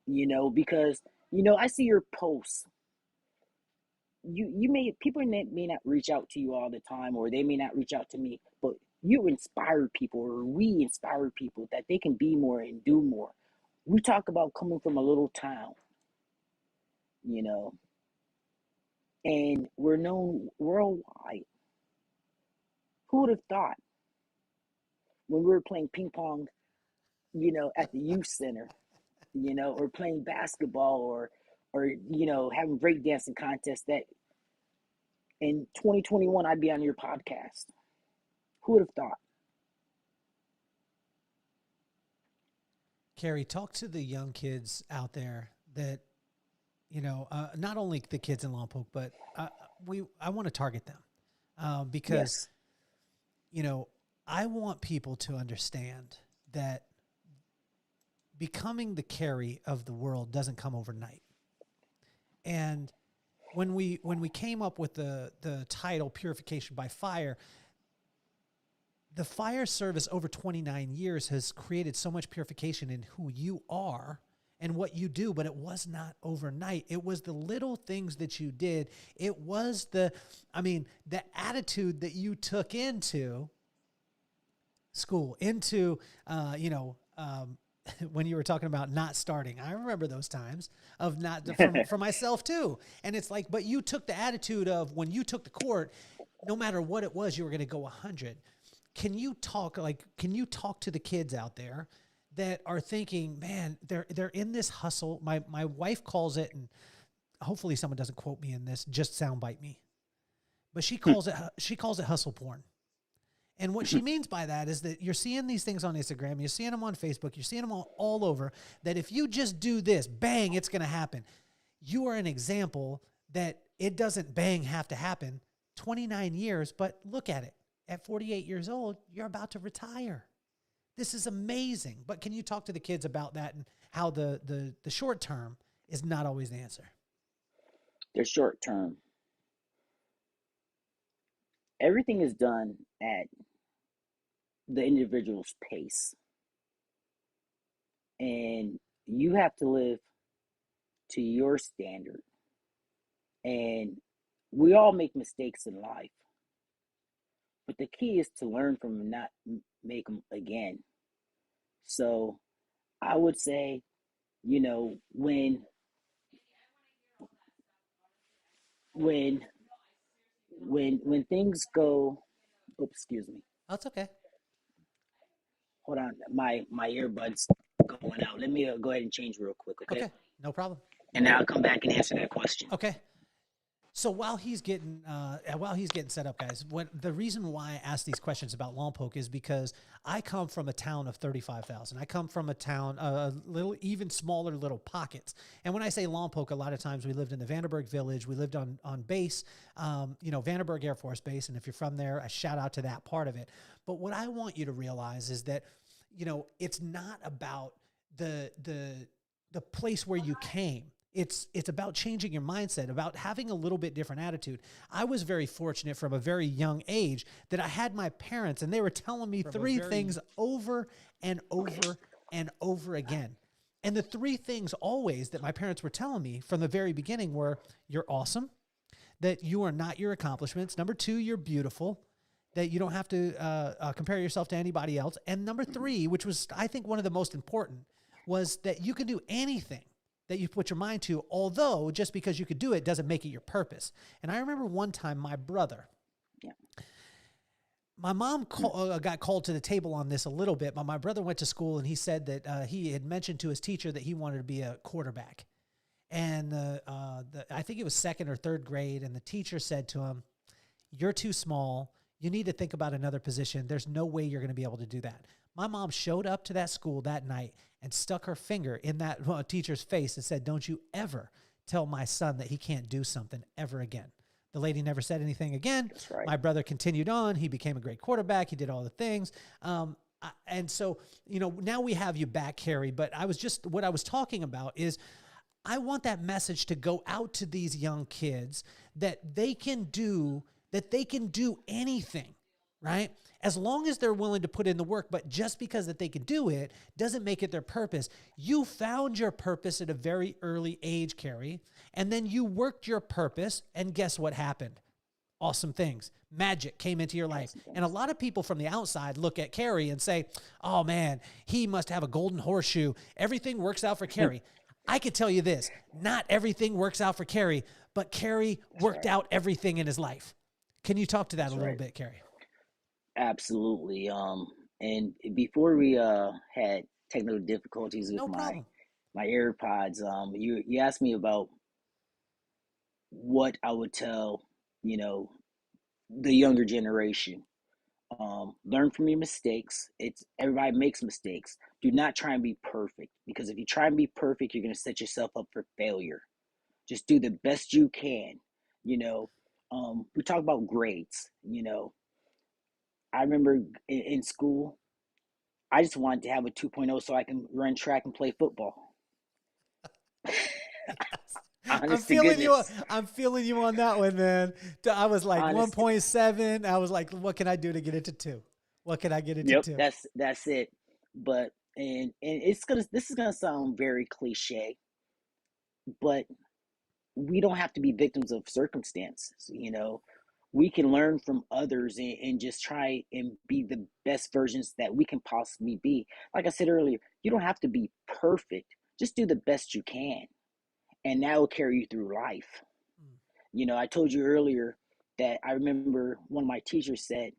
You know, because you know I see your posts. You may people may not reach out to you all the time, or they may not reach out to me, but you inspire people, or we inspire people that they can be more and do more. We talk about coming from a little town, you know, and we're known worldwide. Who would have thought when we were playing ping pong, you know, at the youth center, you know, or playing basketball, or you know, having breakdancing contests, that in 2021 I'd be on your podcast? Who would have thought? Carrie, talk to the young kids out there that, you know, not only the kids in Lompoc, but I want to target them because, Yes. you know, I want people to understand that becoming the Carey of the world doesn't come overnight. And when we came up with the title Purification by Fire, the fire service over 29 years has created so much purification in who you are and what you do, but it was not overnight. It was the little things that you did. It was the attitude that you took into school, into, when you were talking about not starting. I remember those times of not for myself too. And it's like, but you took the attitude of when you took the court, no matter what it was, you were going to go 100. Can you talk to the kids out there that are thinking, man, they're in this hustle. My wife calls it, and hopefully someone doesn't quote me in this, just soundbite me, but she calls it hustle porn. And what she means by that is that you're seeing these things on Instagram, you're seeing them on Facebook, you're seeing them all over, that if you just do this, bang, it's going to happen. You are an example that it doesn't bang have to happen. 29 years, but look at it. At 48 years old, you're about to retire. This is amazing. But can you talk to the kids about that and how the short term is not always the answer? The short term. Everything is done at the individual's pace. And you have to live to your standard. And we all make mistakes in life. But the key is to learn from them and not make them again. So I would say, you know, when when things go, oops, excuse me. Oh, it's okay. Hold on, my earbuds going out. Let me go ahead and change real quick, okay? Okay, no problem. And then I'll come back and answer that question. Okay. So while he's getting set up, guys, the reason why I ask these questions about Lompoc is because I come from a town of 35,000. I come from a town, a little, even smaller little pockets. And when I say Lompoc, a lot of times we lived in the Vandenberg village. We lived on base, Vandenberg Air Force Base. And if you're from there, a shout out to that part of it. But what I want you to realize is that, it's not about the place where you came. It's about changing your mindset, about having a little bit different attitude. I was very fortunate from a very young age that I had my parents, and they were telling me three things over and over and over again. And the three things always that my parents were telling me from the very beginning were, you're awesome, that you are not your accomplishments. Number two, you're beautiful, that you don't have to compare yourself to anybody else. And number three, which was, I think, one of the most important, was that you can do anything that you put your mind to, although just because you could do it doesn't make it your purpose. And I remember one time my brother, my mom got called to the table on this a little bit, but my brother went to school and he said that he had mentioned to his teacher that he wanted to be a quarterback. And I think it was second or third grade, and the teacher said to him, "You're too small. You need to think about another position. There's no way you're going to be able to do that." My mom showed up to that school that night and stuck her finger in that teacher's face and said, "Don't you ever tell my son that he can't do something ever again." The lady never said anything again. That's right. My brother continued on. He became a great quarterback. He did all the things. And so, now we have you back, Carrie, but what I was talking about is I want that message to go out to these young kids that they can do anything, right? As long as they're willing to put in the work, but just because that they can do it doesn't make it their purpose. You found your purpose at a very early age, Carrie, and then you worked your purpose, and guess what happened? Awesome things. Magic came into your life. And a lot of people from the outside look at Carrie and say, "Oh man, he must have a golden horseshoe. Everything works out for Carrie." I could tell you this, not everything works out for Carrie, but Carrie worked out everything in his life. Can you talk to that a little bit, Carrie? Absolutely. And before we had technical difficulties with No problem. my AirPods, you asked me about what I would tell, the younger generation. Learn from your mistakes. It's everybody makes mistakes. Do not try and be perfect, because if you try and be perfect, you're going to set yourself up for failure. Just do the best you can. You know, we talk about grades. I remember in school, I just wanted to have a 2.0 so I can run track and play football. Honest to goodness. I'm feeling you on that one, man. I was like 1.7. I was like, what can I do to get it to 2? What can I get it to 2? That's it. But and this is gonna sound very cliche, but we don't have to be victims of circumstances. We can learn from others and just try and be the best versions that we can possibly be. Like I said earlier, you don't have to be perfect. Just do the best you can, and that will carry you through life. I told you earlier that I remember one of my teachers said,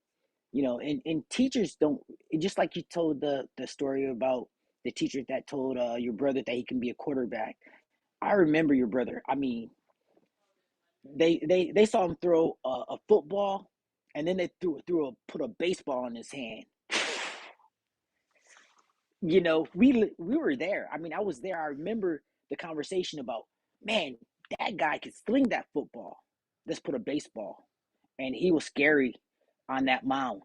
and teachers don't, just like you told the story about the teacher that told your brother that he can be a quarterback. I remember your brother. I mean, they saw him throw a football, and then they put a baseball in his hand. We were there. I mean, I was there. I remember the conversation about, man, that guy could sling that football. Let's put a baseball, and he was scary on that mound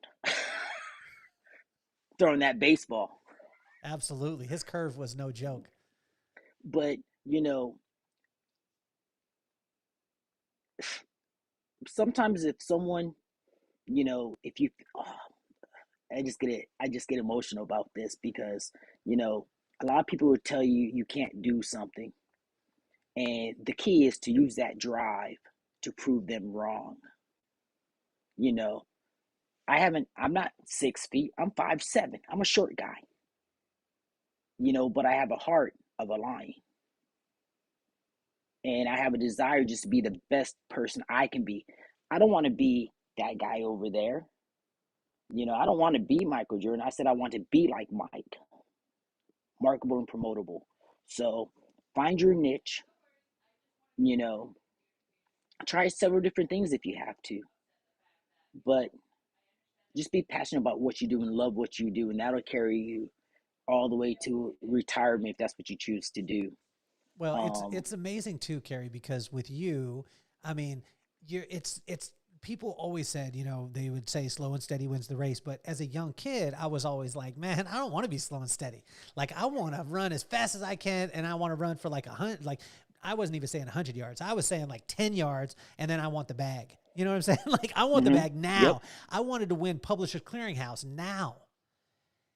throwing that baseball. Absolutely, his curve was no joke. But sometimes if someone, if you, I just get emotional about this because a lot of people will tell you you can't do something, and the key is to use that drive to prove them wrong. You know, I'm not 6 feet. I'm 5'7". I'm a short guy. But I have a heart of a lion, and I have a desire just to be the best person I can be. I don't want to be that guy over there. I don't want to be Michael Jordan. I said I want to be like Mike, marketable and promotable. So find your niche. You know, try several different things if you have to, but just be passionate about what you do and love what you do, and that'll carry you all the way to retirement if that's what you choose to do. Well, Um, it's amazing too, Carrie, because with you, I mean, it's people always said, you know, they would say slow and steady wins the race. But as a young kid, I was always like, man, I don't want to be slow and steady. Like, I want to run as fast as I can. And I want to run for like 100, like I wasn't even saying 100 yards. I was saying like 10 yards. And then I want the bag. You know what I'm saying? Like, I want the bag now. Yep. I wanted to win Publishers Clearinghouse now.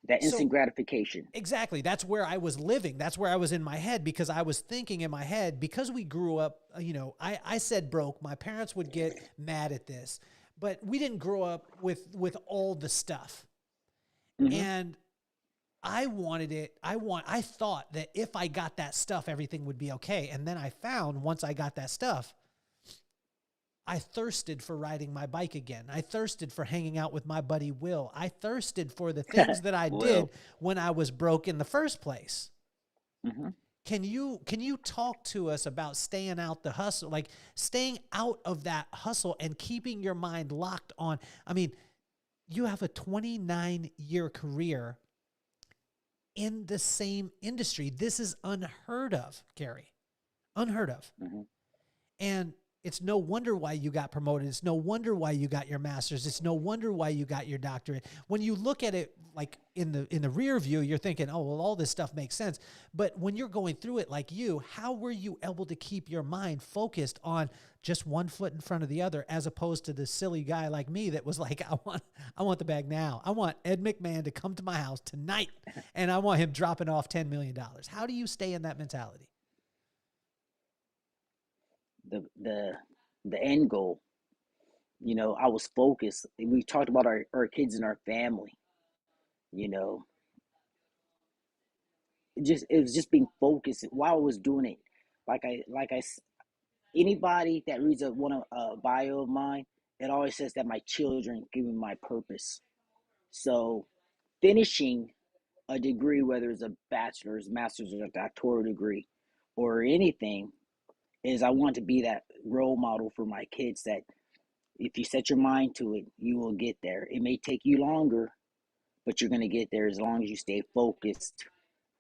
That instant So gratification. exactly. That's where I was living. That's where I was in my head, because I was thinking in my head, because we grew up, you know, I said broke. My parents would get mad at this, but we didn't grow up with all the stuff. And I wanted it. I thought that if I got that stuff, everything would be okay. And then I found, once I got that stuff, I thirsted for riding my bike again. I thirsted for hanging out with my buddy Will. I thirsted for the things that I did when I was broke in the first place. Can you talk to us about staying out the hustle, like staying out of that hustle and keeping your mind locked on? I mean, you have a 29-year career in the same industry. This is unheard of, Carrie. Unheard of. And it's no wonder why you got promoted. It's no wonder why you got your master's. It's no wonder why you got your doctorate. When you look at it like in the rear view, you're thinking, oh, well, all this stuff makes sense. But when you're going through it like you, how were you able to keep your mind focused on just one foot in front of the other, as opposed to the silly guy like me that was like, I want the bag now. I want Ed McMahon to come to my house tonight, and I want him dropping off $10 million. How do you stay in that mentality? The end goal. You know, I was focused. We talked about our kids and our family. You know, it was just being focused while I was doing it. Anybody that reads a bio of mine, it always says that my children give me my purpose. So finishing a degree, whether it's a bachelor's, master's, or a doctoral degree, or anything, is I want to be that role model for my kids, that if you set your mind to it, you will get there. It may take you longer, but you're going to get there as long as you stay focused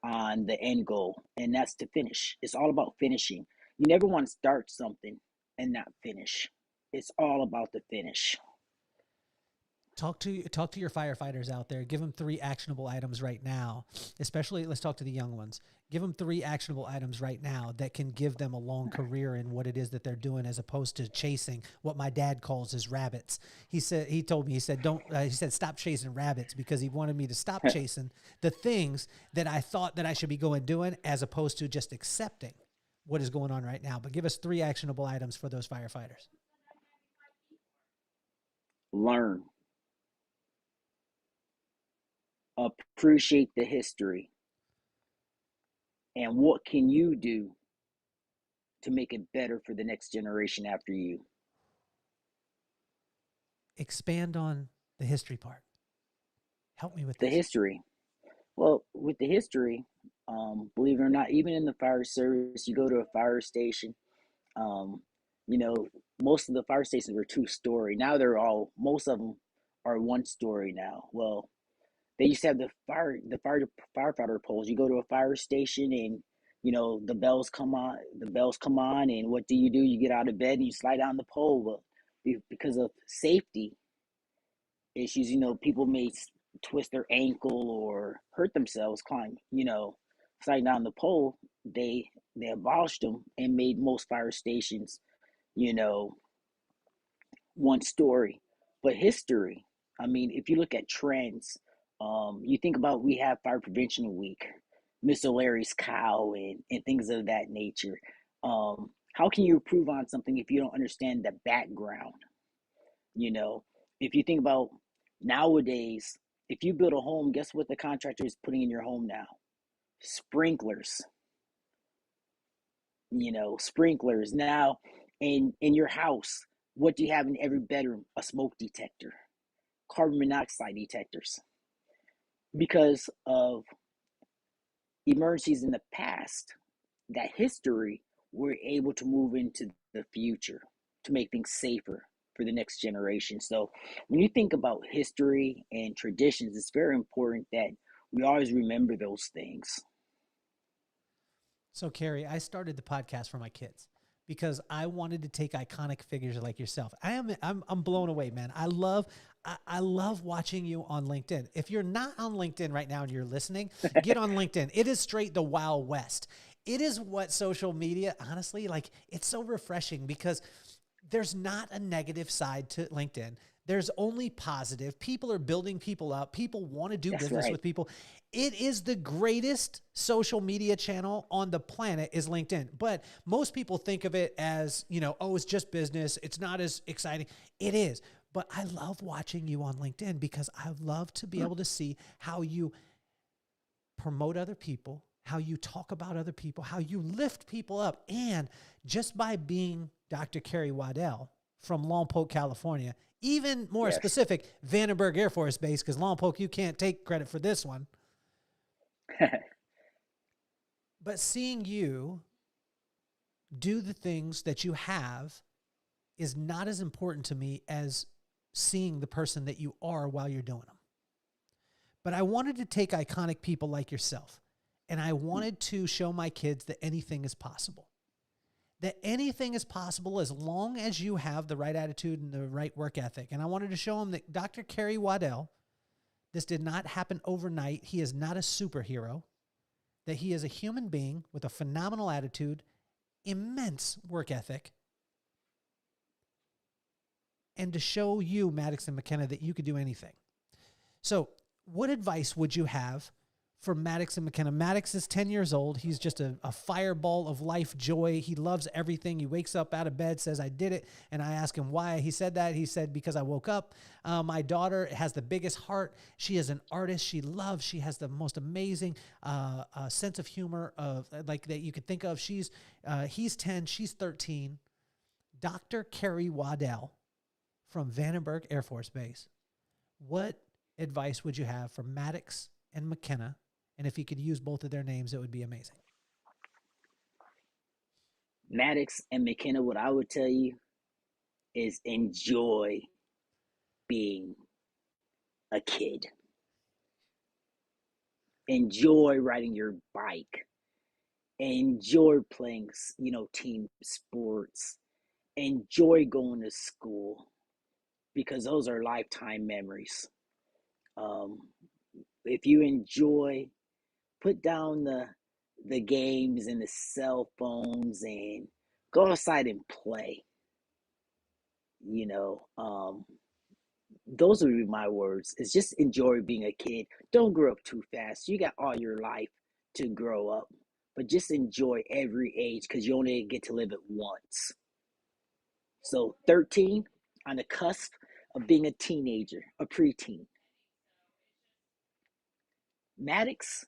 on the end goal, and that's to finish. It's all about finishing. You never want to start something and not finish. It's all about the finish. Talk to your firefighters out there. Give them 3 actionable items right now. Especially, let's talk to the young ones. Give them 3 actionable items right now that can give them a long career in what it is that they're doing, as opposed to chasing what my dad calls his rabbits. He said, stop chasing rabbits, because he wanted me to stop chasing the things that I thought that I should be doing, as opposed to just accepting what is going on right now. But give us 3 actionable items for those firefighters. Learn. Appreciate the history. And what can you do to make it better for the next generation after you? Expand on the history part. Help me with The this. history. Well, with the history, believe it or not, even in the fire service, you go to a fire station. Um, you know, most of the fire stations were 2-story. Now most of them are 1-story now. Well, they used to have firefighter poles. You go to a fire station, and the bells come on. And what do? You get out of bed and you slide down the pole. But because of safety issues, people may twist their ankle or hurt themselves sliding down the pole. They abolished them and made most fire stations, you know, 1-story. But history, I mean, if you look at trends, you think about, we have Fire Prevention Week, Miss O'Leary's cow, and things of that nature. How can you improve on something if you don't understand the background? If you think about nowadays, if you build a home, guess what the contractor is putting in your home now? Sprinklers. Sprinklers. Now, in your house, what do you have in every bedroom? A smoke detector, carbon monoxide detectors. Because of emergencies in the past, that history, we're able to move into the future to make things safer for the next generation. So when you think about history and traditions, it's very important that we always remember those things. So, Carrie, I started the podcast for my kids, because I wanted to take iconic figures like yourself. I'm blown away, man. I love watching you on LinkedIn. If you're not on LinkedIn right now and you're listening, get on LinkedIn. It is straight the Wild West. It is what social media, honestly, like, it's so refreshing because there's not a negative side to LinkedIn. There's only positive. People are building people up. People want to do business with people. It is the greatest social media channel on the planet is LinkedIn. But most people think of it as, you know, oh, it's just business. It's not as exciting. It is. But I love watching you on LinkedIn because I love to be able to see how you promote other people, how you talk about other people, how you lift people up. And just by being Dr. Carrie Waddell from Lompoc, California, even more specific, Vandenberg Air Force Base, because Lompoc, you can't take credit for this one. But seeing you do the things that you have is not as important to me as seeing the person that you are while you're doing them. But I wanted to take iconic people like yourself, and I wanted to show my kids that anything is possible. That anything is possible as long as you have the right attitude and the right work ethic. And I wanted to show them that Dr. Carrie Waddell, this did not happen overnight. He is not a superhero. That he is a human being with a phenomenal attitude, immense work ethic, and to show you, Maddox and McKenna, that you could do anything. So what advice would you have for Maddox and McKenna? Maddox is 10 years old. He's just a fireball of life joy. He loves everything. He wakes up out of bed, says, I did it. And I ask him why he said that. He said, because I woke up. My daughter has the biggest heart. She is an artist. She has the most amazing sense of humor of like that you could think of. He's 10, she's 13. Dr. Carrie Waddell from Vandenberg Air Force Base. What advice would you have for Maddox and McKenna? And if you could use both of their names, it would be amazing. Maddox and McKenna, what I would tell you is enjoy being a kid. Enjoy riding your bike. Enjoy playing, team sports. Enjoy going to school because those are lifetime memories. If you enjoy, put down the games and the cell phones and go outside and play. Those would be my words. It's just enjoy being a kid. Don't grow up too fast. You got all your life to grow up, but just enjoy every age because you only get to live it once. So 13, on the cusp of being a teenager, a preteen. Maddox,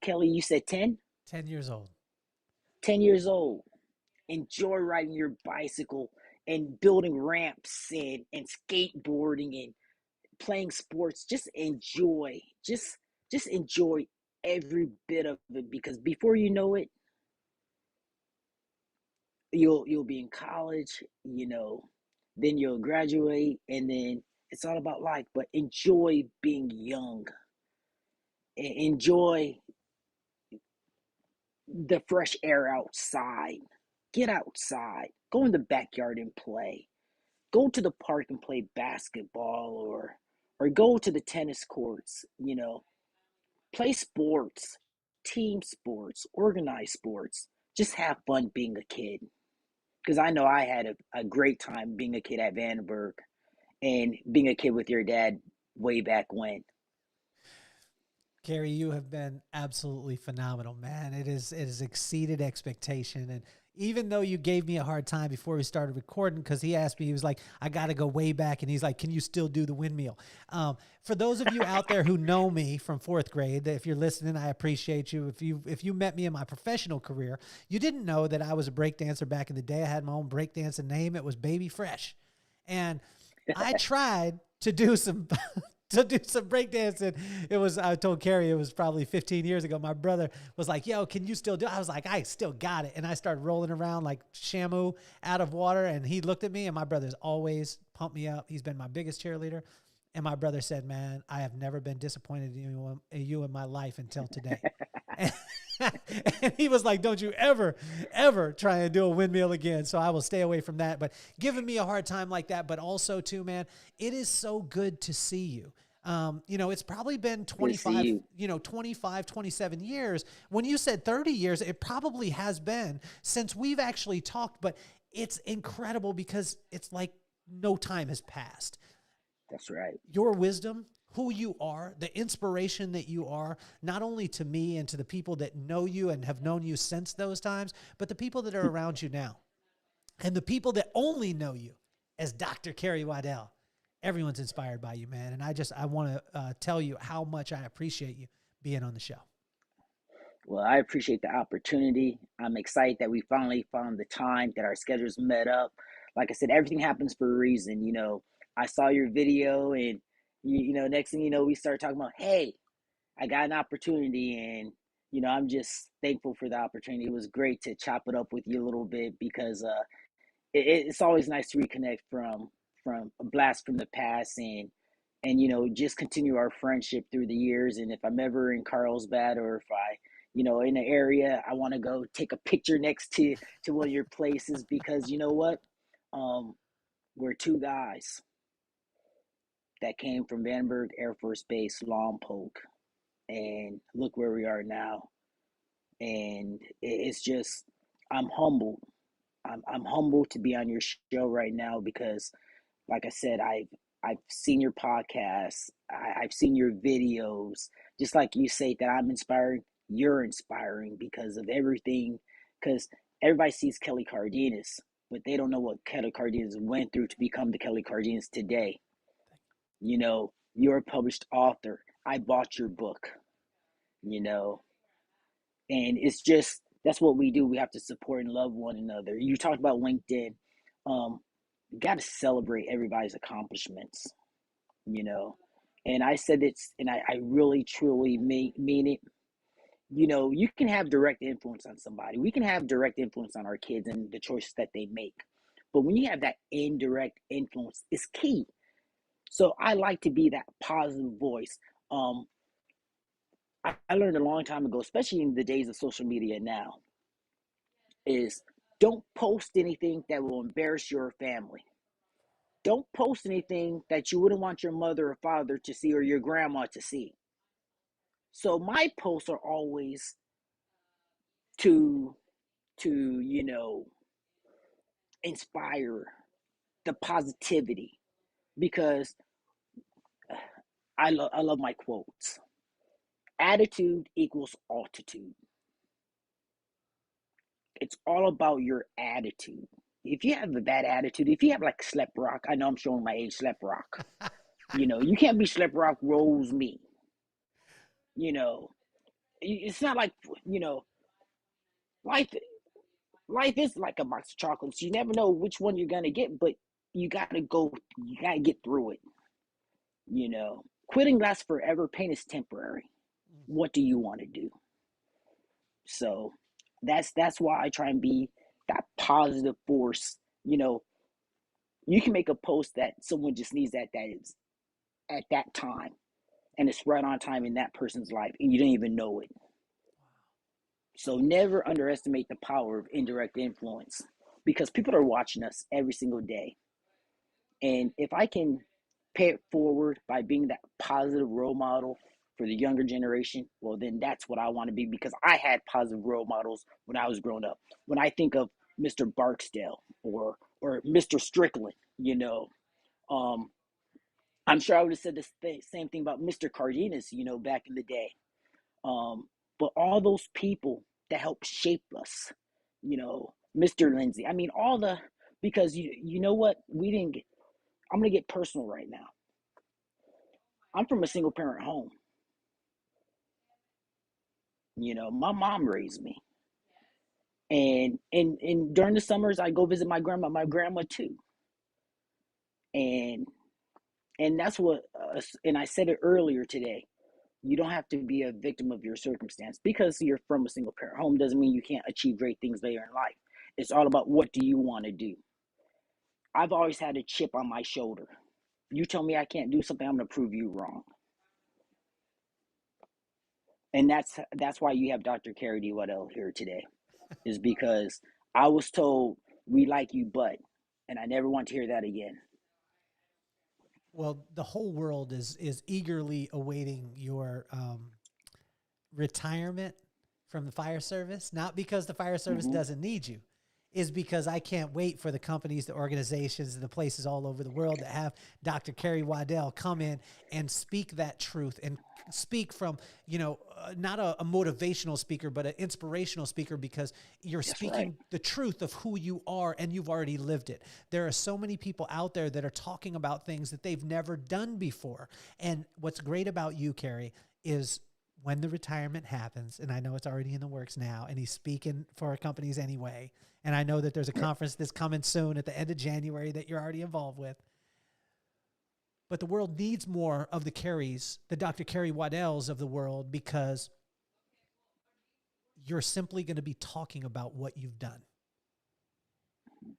Kelly, you said 10? 10 years old. 10 years old. Enjoy riding your bicycle and building ramps and skateboarding and playing sports. Just enjoy. Just enjoy every bit of it because before you know it, you'll be in college, then you'll graduate, and then it's all about life. But enjoy being young. Enjoy the fresh air outside. Get outside. Go in the backyard and play. Go to the park and play basketball or go to the tennis courts, Play sports, team sports, organized sports. Just have fun being a kid. Because I know I had a great time being a kid at Vandenberg and being a kid with your dad way back when. Carrie, you have been absolutely phenomenal, man. It has exceeded expectation. And even though you gave me a hard time before we started recording, because he asked me, he was like, I got to go way back. And he's like, can you still do the windmill? For those of you out there who know me from fourth grade, if you're listening, I appreciate you. If you met me in my professional career, you didn't know that I was a breakdancer back in the day. I had my own breakdancing name. It was Baby Fresh. And I tried to do some breakdancing. I told Carrie, it was probably 15 years ago. My brother was like, yo, can you still do it? I was like, I still got it. And I started rolling around like Shamu out of water. And he looked at me, and my brother's always pumped me up. He's been my biggest cheerleader. And my brother said, man, I have never been disappointed in you in my life until today. And he was like, don't you ever try and do a windmill again. So I will stay away from that. But giving me a hard time like that, but also too, man, it is so good to see you. It's probably been Good to see 25, you. 25, 27 years. When you said 30 years, it probably has been since we've actually talked, but it's incredible because it's like no time has passed. That's right. Your wisdom, who you are, the inspiration that you are, not only to me and to the people that know you and have known you since those times, but the people that are around you now and the people that only know you as Dr. Carrie Waddell. Everyone's inspired by you, man. And I want to tell you how much I appreciate you being on the show. Well, I appreciate the opportunity. I'm excited that we finally found the time that our schedules met up. Like I said, everything happens for a reason. I saw your video, and next thing you know, we start talking about, hey, I got an opportunity, and I'm just thankful for the opportunity. It was great to chop it up with you a little bit because it's always nice to reconnect from a blast from the past and just continue our friendship through the years. And if I'm ever in Carlsbad, or if I in the area, I want to go take a picture next to one of your places, because you know what, um we're two guys that came from Vandenberg Air Force Base, Lompoc, and look where we are now. And it's just, I'm humbled. I'm humbled to be on your show right now because, like I said, I've seen your podcasts, I've seen your videos. Just like you say that I'm inspiring, you're inspiring because of everything. Because everybody sees Kelly Cardenas, but they don't know what Kelly Cardenas went through to become the Kelly Cardenas today. You're a published author. I bought your book. You know, and it's just, that's what we do. We have to support and love one another. You talked about LinkedIn. Um, you got to celebrate everybody's accomplishments. you know. And I said it's, and I really truly mean it. You can have direct influence on somebody. We can have direct influence on our kids and the choices that they make. But when you have that indirect influence, it's key. So I like to be that positive voice. Um, I learned a long time ago, especially in the days of social media now, is don't post anything that will embarrass your family. Don't post anything that you wouldn't want your mother or father to see or your grandma to see. So my posts are always to to inspire the positivity, because I love my quotes. Attitude equals altitude. It's all about your attitude. If you have a bad attitude, if you have like slep rock, I know I'm showing my age, slep rock. You can't be slep rock rolls me. You know, it's not like you know life. Life is like a box of chocolates. You never know which one you're gonna get, but you gotta go. You gotta get through it. Quitting lasts forever. Pain is temporary. What do you want to do? So that's why I try and be that positive force. You can make a post that someone just needs that is at that time, and it's right on time in that person's life, and you don't even know it. So never underestimate the power of indirect influence, because people are watching us every single day. And if I can pay it forward by being that positive role model for the younger generation, well, then that's what I want to be, because I had positive role models when I was growing up. When I think of Mr. Barksdale or Mr. Strickland, um, I'm sure I would have said the same thing about Mr. Cardenas, back in the day. But all those people that helped shape us, Mr. Lindsay. I mean, because you know what? We didn't get, I'm going to get personal right now. I'm from a single parent home. My mom raised me. And during the summers I go visit my grandma too. And and that's what and I said it earlier today. You don't have to be a victim of your circumstance. Because you're from a single parent home doesn't mean you can't achieve great things later in life. It's all about, what do you want to do? I've always had a chip on my shoulder. You tell me I can't do something, I'm going to prove you wrong. And that's why you have Dr. Carrie Waddell here today, is because I was told we like you, and I never want to hear that again. Well, the whole world is eagerly awaiting your retirement from the fire service, not because the fire service Mm-hmm. doesn't need you, is because I can't wait for the companies, the organizations, and the places all over the world that have Dr. Carrie Waddell come in and speak that truth and speak from, not a motivational speaker, but an inspirational speaker, because you're That's right. speaking the truth of who you are and you've already lived it. There are so many people out there that are talking about things that they've never done before. And what's great about you, Carrie, is when the retirement happens, and I know it's already in the works now, and he's speaking for companies anyway, and I know that there's a conference that's coming soon at the end of January that you're already involved with. But the world needs more of the Carries, the Dr. Carrie Waddells of the world, because you're simply going to be talking about what you've done.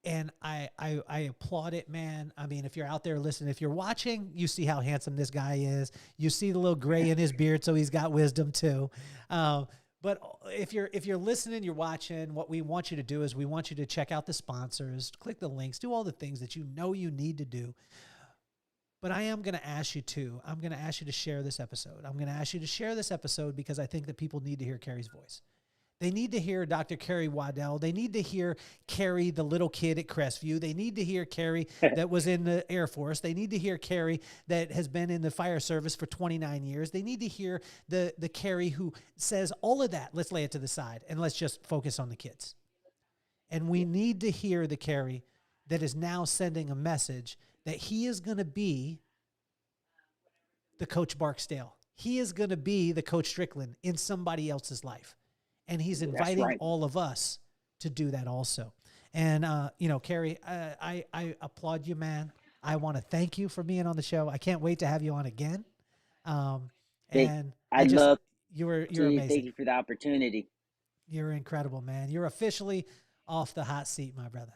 And I applaud it, man. I mean, if you're out there listening, if you're watching, you see how handsome this guy is. You see the little gray in his beard, so he's got wisdom too. But if you're listening, you're watching, what we want you to do is we want you to check out the sponsors, click the links, do all the things that you know you need to do. But I am going to ask you to share this episode. I'm going to ask you to share this episode because I think that people need to hear Carrie's voice. They need to hear Dr. Carrie Waddell. They need to hear Carrie, the little kid at Crestview. They need to hear Carrie that was in the Air Force. They need to hear Carrie that has been in the fire service for 29 years. They need to hear the Carrie who says all of that. Let's lay it to the side and let's just focus on the kids. And we need to hear the Carrie that is now sending a message that he is going to be the Coach Barksdale. He is going to be the Coach Strickland in somebody else's life. And he's inviting all of us to do that also. And, Carrie, I applaud you, man. I want to thank you for being on the show. I can't wait to have you on again. You're amazing. Thank you for the opportunity. You're incredible, man. You're officially off the hot seat, my brother.